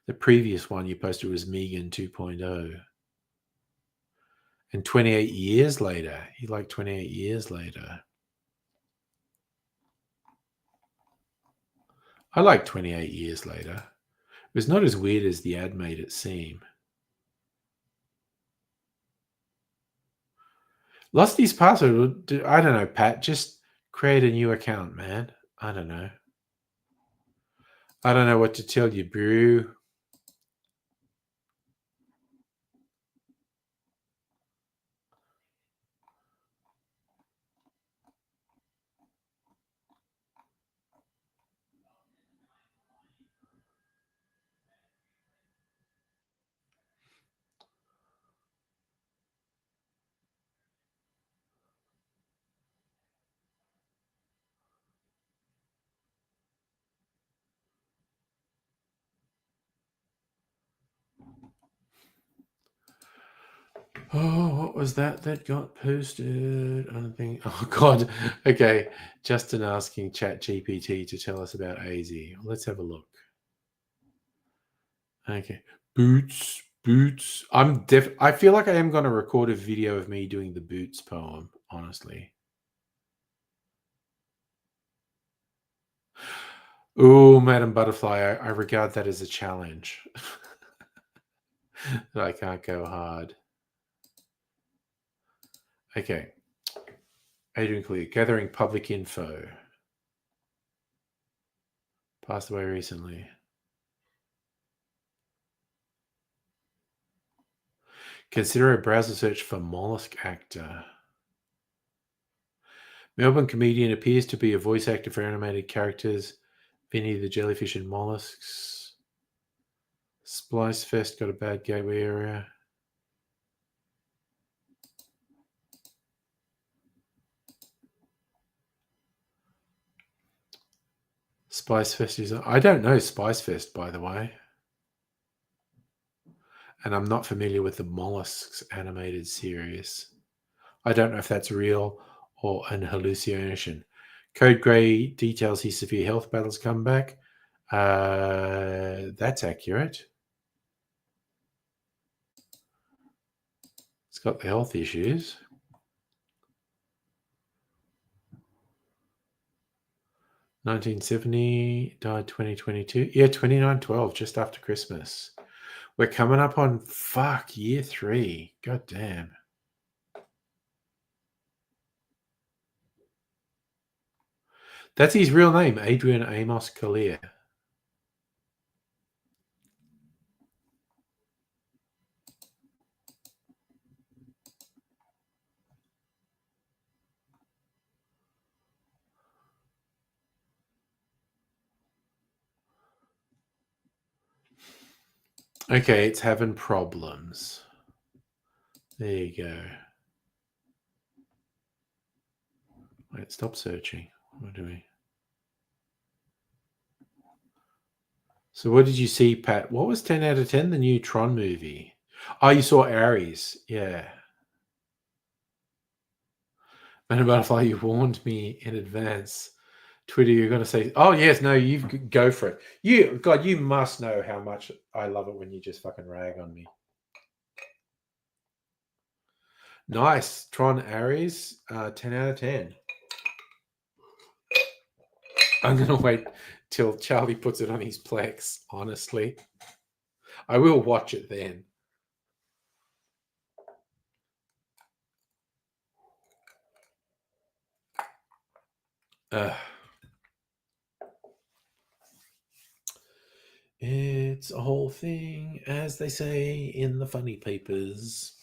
The previous one you posted was Megan 2.0. And 28 years later, you like 28 years later. I like 28 Years Later. It was not as weird as the ad made it seem. Lost his password. I don't know, Pat. Just create a new account, man. I don't know. I don't know what to tell you, bro. Oh, what was that got posted? I don't think. Oh God. Okay, Justin asking ChatGPT to tell us about AZ. Let's have a look. Okay, boots. I feel like I am going to record a video of me doing the boots poem. Honestly. Oh, Madam Butterfly, I regard that as a challenge. That I can't go hard. Okay. Adrian Clear, gathering public info. Passed away recently. Consider a browser search for mollusk actor. Melbourne comedian appears to be a voice actor for animated characters. Vinny the Jellyfish and Mollusks. Splice Fest got a bad gateway area. Spice Fest is. I don't know Spice Fest, by the way. And I'm not familiar with the Mollusks animated series. I don't know if that's real or an hallucination. Code Grey details his severe health battles come back. That's accurate. It's got the health issues. $1970, died 2022. Yeah, 2912, just after Christmas. We're coming up on year 3. God damn. That's his real name, Adrian Amos Collier. Okay, it's having problems. There you go. Wait, stop searching. What do we? So what did you see, Pat? What was 10 out of 10? The new Tron movie. Oh, you saw Aries. Yeah. Man Butterfly, you warned me in advance. Twitter, you're going to say, oh, yes, no, you go for it. You must know how much I love it when you just fucking rag on me. Nice. Tron Aries, 10 out of 10. I'm going to wait till Charlie puts it on his Plex, honestly. I will watch it then. It's a whole thing, as they say in the funny papers.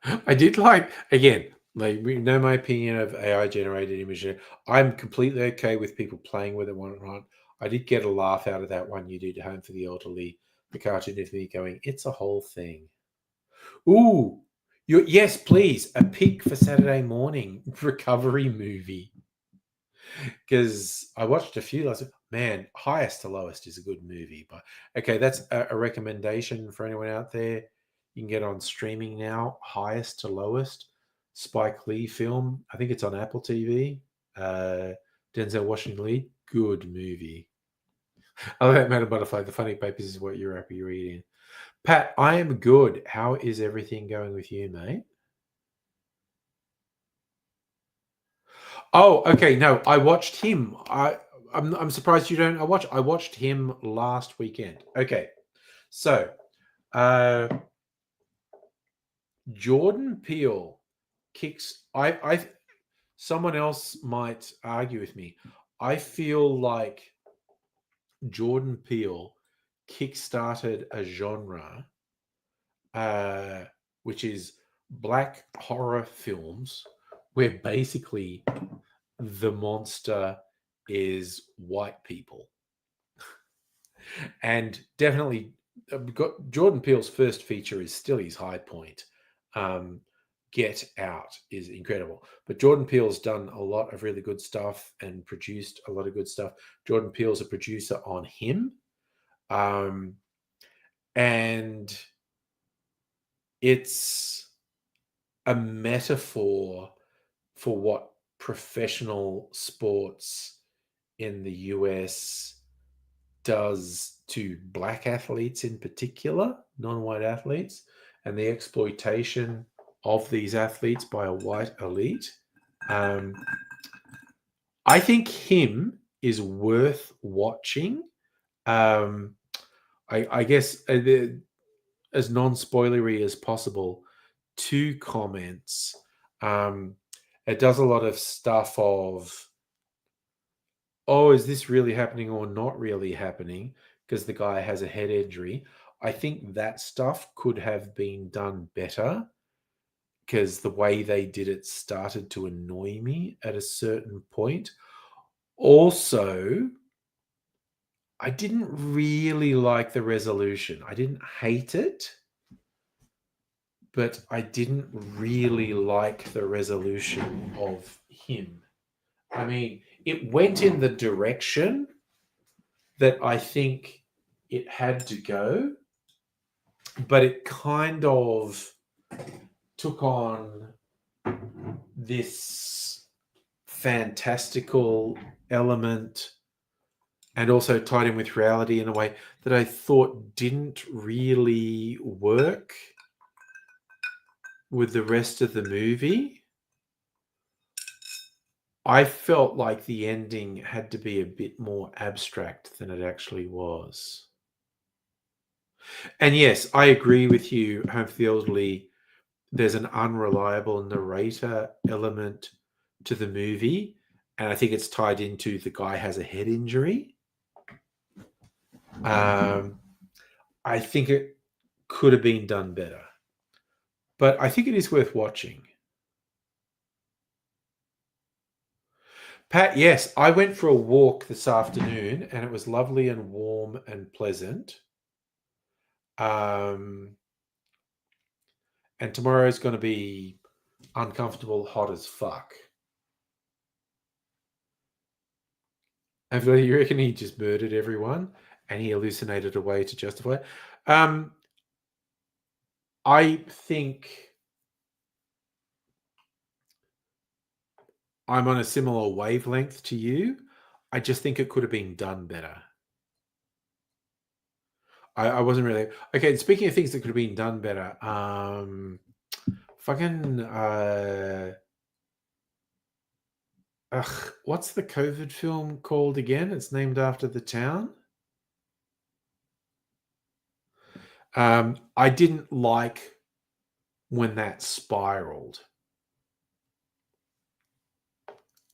I did like, again, like, we know my opinion of AI generated image. I'm completely okay with people playing with it one or not. I did get a laugh out of that one you did, Home for the Elderly, the cartoon of me going, it's a whole thing. Ooh, yes, please, a pick for Saturday morning recovery movie. Because I watched a few. I said, man, Highest to Lowest is a good movie. But okay, that's a recommendation for anyone out there. You can get on streaming now. Highest to Lowest, Spike Lee film. I think it's on Apple TV. Denzel Washington Lee, good movie. I like Madam Butterfly. The Funny Papers is what you're happy reading. Pat, I am good. How is everything going with you, mate? Oh, okay. No, I watched him. I'm surprised you don't. I watched him last weekend. Okay, so Jordan Peele kicks. I someone else might argue with me. I feel like Jordan Peele kickstarted a genre, uh, which is black horror films, where basically the monster is white people. And definitely, Jordan Peele's first feature is still his high point. Um, Get Out is incredible, but Jordan Peele's done a lot of really good stuff and produced a lot of good stuff. Jordan Peele's a producer on Him, um, and it's a metaphor for what professional sports in the US does to black athletes in particular, non-white athletes, and the exploitation of these athletes by a white elite. Um, I think Him is worth watching. Um, I guess as non-spoilery as possible, two comments. Um, it does a lot of stuff of, oh, is this really happening or not really happening? Because the guy has a head injury. I think that stuff could have been done better because the way they did it started to annoy me at a certain point. Also, I didn't really like the resolution. I didn't hate it, but I didn't really like the resolution of Him. I mean, it went in the direction that I think it had to go, but it kind of took on this fantastical element and also tied in with reality in a way that I thought didn't really work with the rest of the movie. I felt like the ending had to be a bit more abstract than it actually was. And yes, I agree with you, Home for the Elderly. There's an unreliable narrator element to the movie, and I think it's tied into the guy has a head injury. I think it could have been done better, but I think it is worth watching. Pat, yes, I went for a walk this afternoon, and it was lovely and warm and pleasant. And tomorrow is going to be uncomfortable, hot as fuck. And you reckon he just murdered everyone and he hallucinated a way to justify it? I think I'm on a similar wavelength to you. I just think it could have been done better. I wasn't really okay. Speaking of things that could have been done better, fucking what's the COVID film called again? It's named after the town. I didn't like when that spiraled.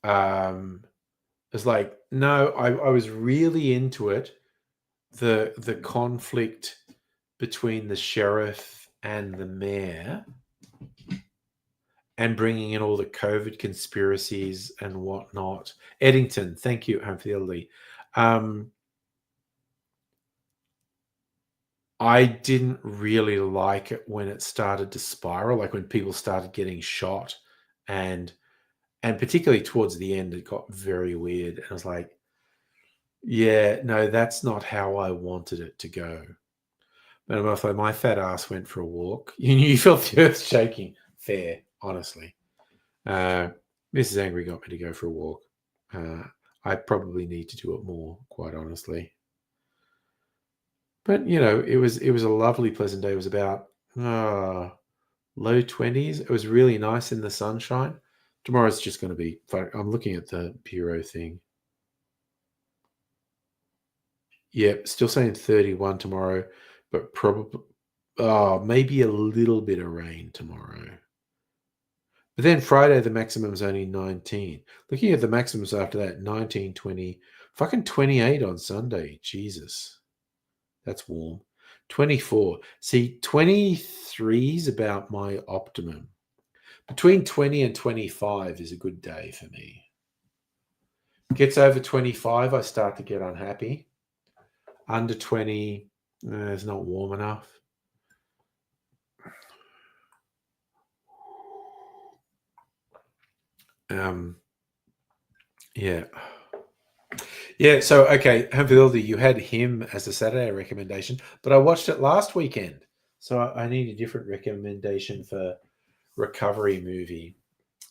It's like, no, I was really into it. The conflict between the sheriff and the mayor and bringing in all the COVID conspiracies and whatnot. Eddington, thank you, Home for the Elderly. I didn't really like it when it started to spiral, like when people started getting shot, and particularly towards the end, it got very weird. And I was like, yeah, no, that's not how I wanted it to go. But I'm like, my fat ass went for a walk. You felt the earth shaking. Fair, honestly. Mrs. Angry got me to go for a walk. I probably need to do it more, quite honestly. But it was a lovely, pleasant day. It was about low 20s. It was really nice in the sunshine. Tomorrow's just going to be. I'm looking at the bureau thing. Yep, still saying 31 tomorrow, but probably maybe a little bit of rain tomorrow. But then Friday, the maximum is only 19. Looking at the maximums after that, 19, 20, fucking 28 on Sunday. Jesus. That's warm. 24. See, 23 is about my optimum. Between 20 and 25 is a good day for me. Gets over 25, I start to get unhappy. Under 20, it's not warm enough. Yeah. Yeah, so okay, Hanfildi, you had him as a Saturday recommendation, but I watched it last weekend. So I need a different recommendation for recovery movie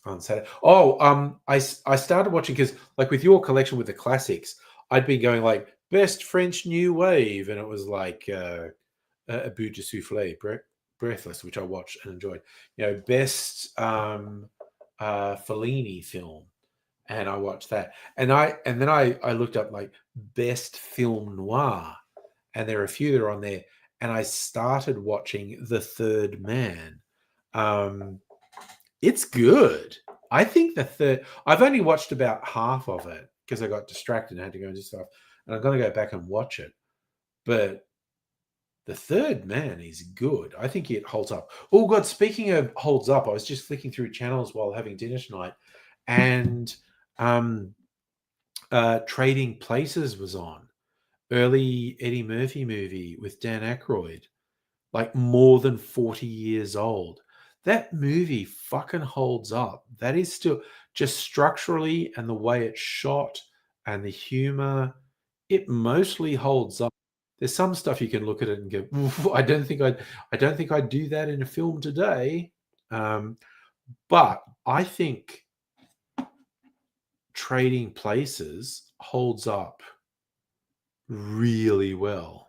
on Saturday. Oh, I started watching because like with your collection with the classics, I'd been going like best French new wave, and it was like a bout de souffle, Breathless, which I watched and enjoyed. You know, best Fellini film, and I watched that. And then I looked up like best film noir, and there are a few that are on there. And I started watching The Third Man. It's good. I think I've only watched about half of it because I got distracted and had to go and do stuff. And I'm going to go back and watch it. But The Third Man is good. I think it holds up. Oh, God, speaking of holds up, I was just flicking through channels while having dinner tonight. And Trading Places was on. Early Eddie Murphy movie with Dan Aykroyd. Like more than 40 years old. That movie fucking holds up. That is still just structurally and the way it's shot and the humor, it mostly holds up. There's some stuff you can look at it and go, I don't think I'd do that in a film today. But I think Trading Places holds up really well.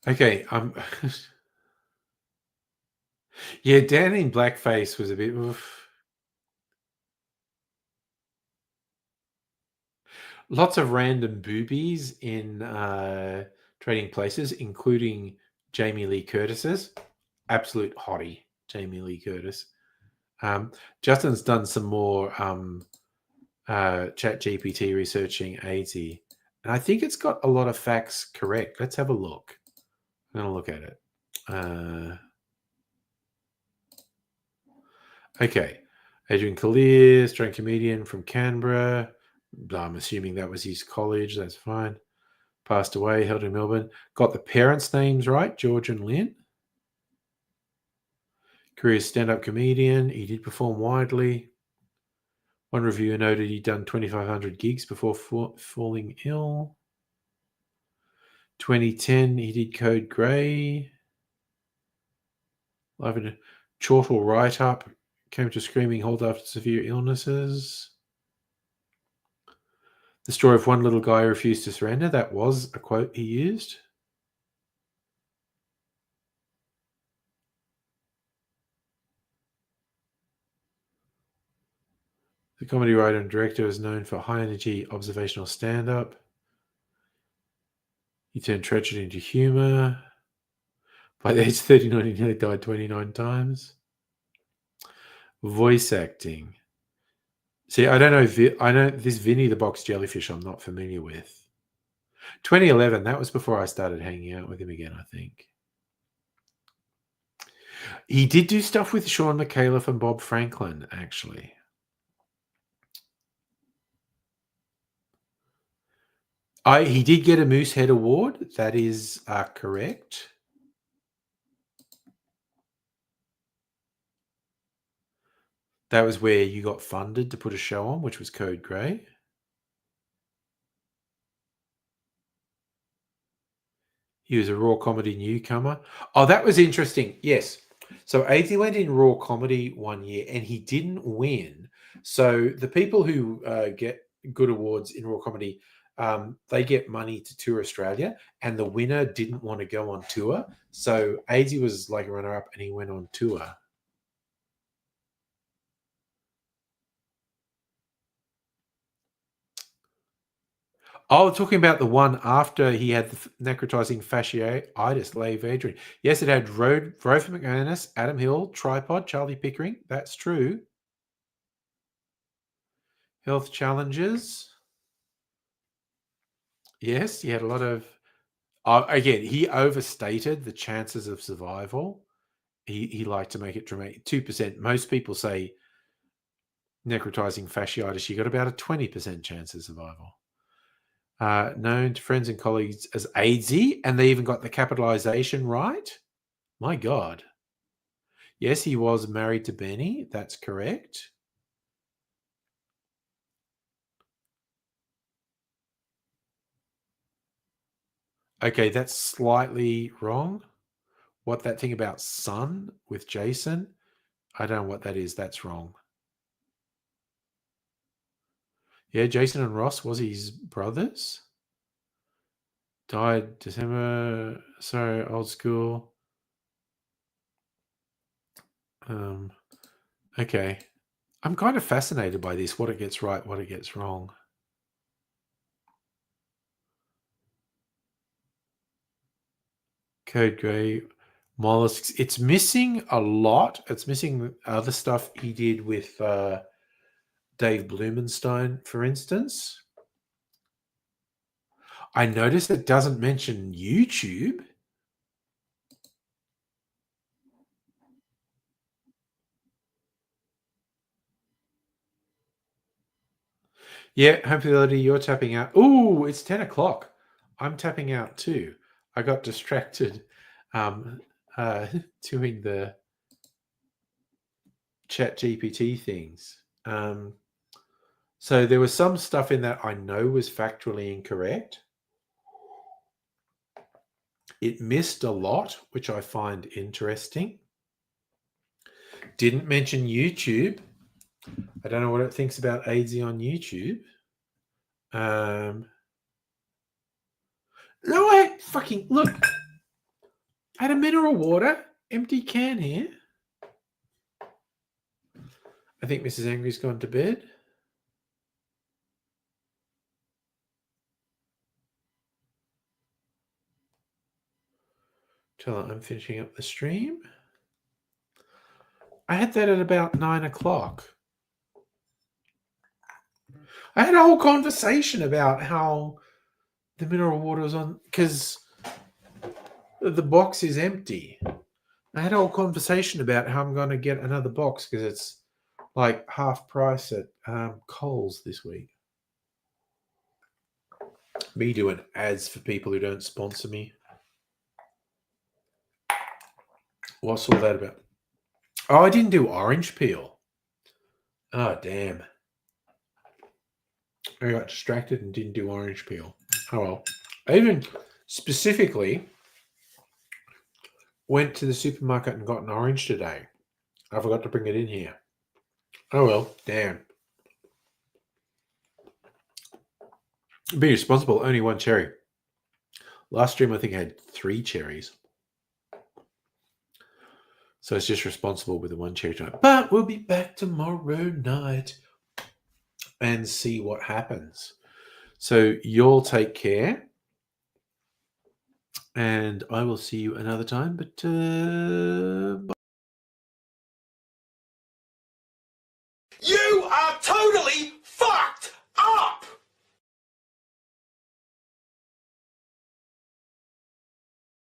Okay, yeah, Dan in blackface was a bit. Oof. Lots of random boobies in Trading Places, including Jamie Lee Curtis's absolute hottie, Jamie Lee Curtis. Justin's done some more Chat GPT researching 80, and I think it's got a lot of facts correct. Let's have a look. I'm going to look at it. Okay. Adrian Kalir, Australian comedian from Canberra. I'm assuming that was his college. That's fine. Passed away, held in Melbourne. Got the parents' names right, George and Lynn. Career stand-up comedian. He did perform widely. One reviewer noted he'd done 2,500 gigs before falling ill. 2010, he did Code Grey. Live in a chortle write-up. Came to screaming hold after severe illnesses. The story of one little guy who refused to surrender. That was a quote he used. The comedy writer and director is known for high-energy observational stand-up. He turned tragedy into humor. By the age of 39, he nearly died 29 times. Voice acting. See, I don't know. I know this Vinny the Box Jellyfish I'm not familiar with. 2011, that was before I started hanging out with him again, I think. He did do stuff with Sean McAuliffe and Bob Franklin, actually. He did get a Moosehead Award. That is correct. That was where you got funded to put a show on, which was Code Grey. He was a raw comedy newcomer. Oh, that was interesting. Yes. So AZ went in Raw Comedy one year and he didn't win. So the people who get good awards in Raw Comedy, they get money to tour Australia, and the winner didn't want to go on tour. So AZ was like a runner-up and he went on tour. Oh, talking about the one after he had the necrotizing fasciitis, Leigh Adrian. Yes, it had Rover McManus, Adam Hill, Tripod, Charlie Pickering. That's true. Health challenges. Yes, he had a lot of. Again, he overstated the chances of survival. He liked to make it dramatic. 2%. Most people say necrotizing fasciitis, you got about a 20% chance of survival. Known to friends and colleagues as AIDSy, and they even got the capitalization right. My God. Yes, he was married to Benny. That's correct. Okay, that's slightly wrong. What that thing about son with Jason? I don't know what that is. That's wrong. Yeah, Jason and Ross was his brothers. Died December. Sorry, old school. Okay. I'm kind of fascinated by this, what it gets right, what it gets wrong. Code Grey, mollusks. It's missing a lot. It's missing other stuff he did with Dave Blumenstein, for instance. I noticed it doesn't mention YouTube. Yeah, hopefully you're tapping out. Oh, it's 10 o'clock. I'm tapping out too. I got distracted doing the Chat GPT things. So there was some stuff in that I know was factually incorrect. It missed a lot, which I find interesting. Didn't mention YouTube. I don't know what it thinks about AIDSy on YouTube. No, I fucking look. I had a mineral water, empty can here. I think Mrs. Angry's gone to bed. Tell her I'm finishing up the stream. I had that at about 9 o'clock. I had a whole conversation about how the mineral water was on, because the box is empty. I had a whole conversation about how I'm going to get another box because it's like half price at Coles this week. Me doing ads for people who don't sponsor me. What's all that about? Oh, I didn't do orange peel. Oh, damn. I got distracted and didn't do orange peel. Oh, well. I even specifically went to the supermarket and got an orange today. I forgot to bring it in here. Oh, well. Damn. Be responsible. Only one cherry. Last stream, I think I had 3 cherries. So it's just responsible with the 1 cherry tonight. But we'll be back tomorrow night and see what happens. So you'll take care. And I will see you another time. But bye. You are totally fucked up!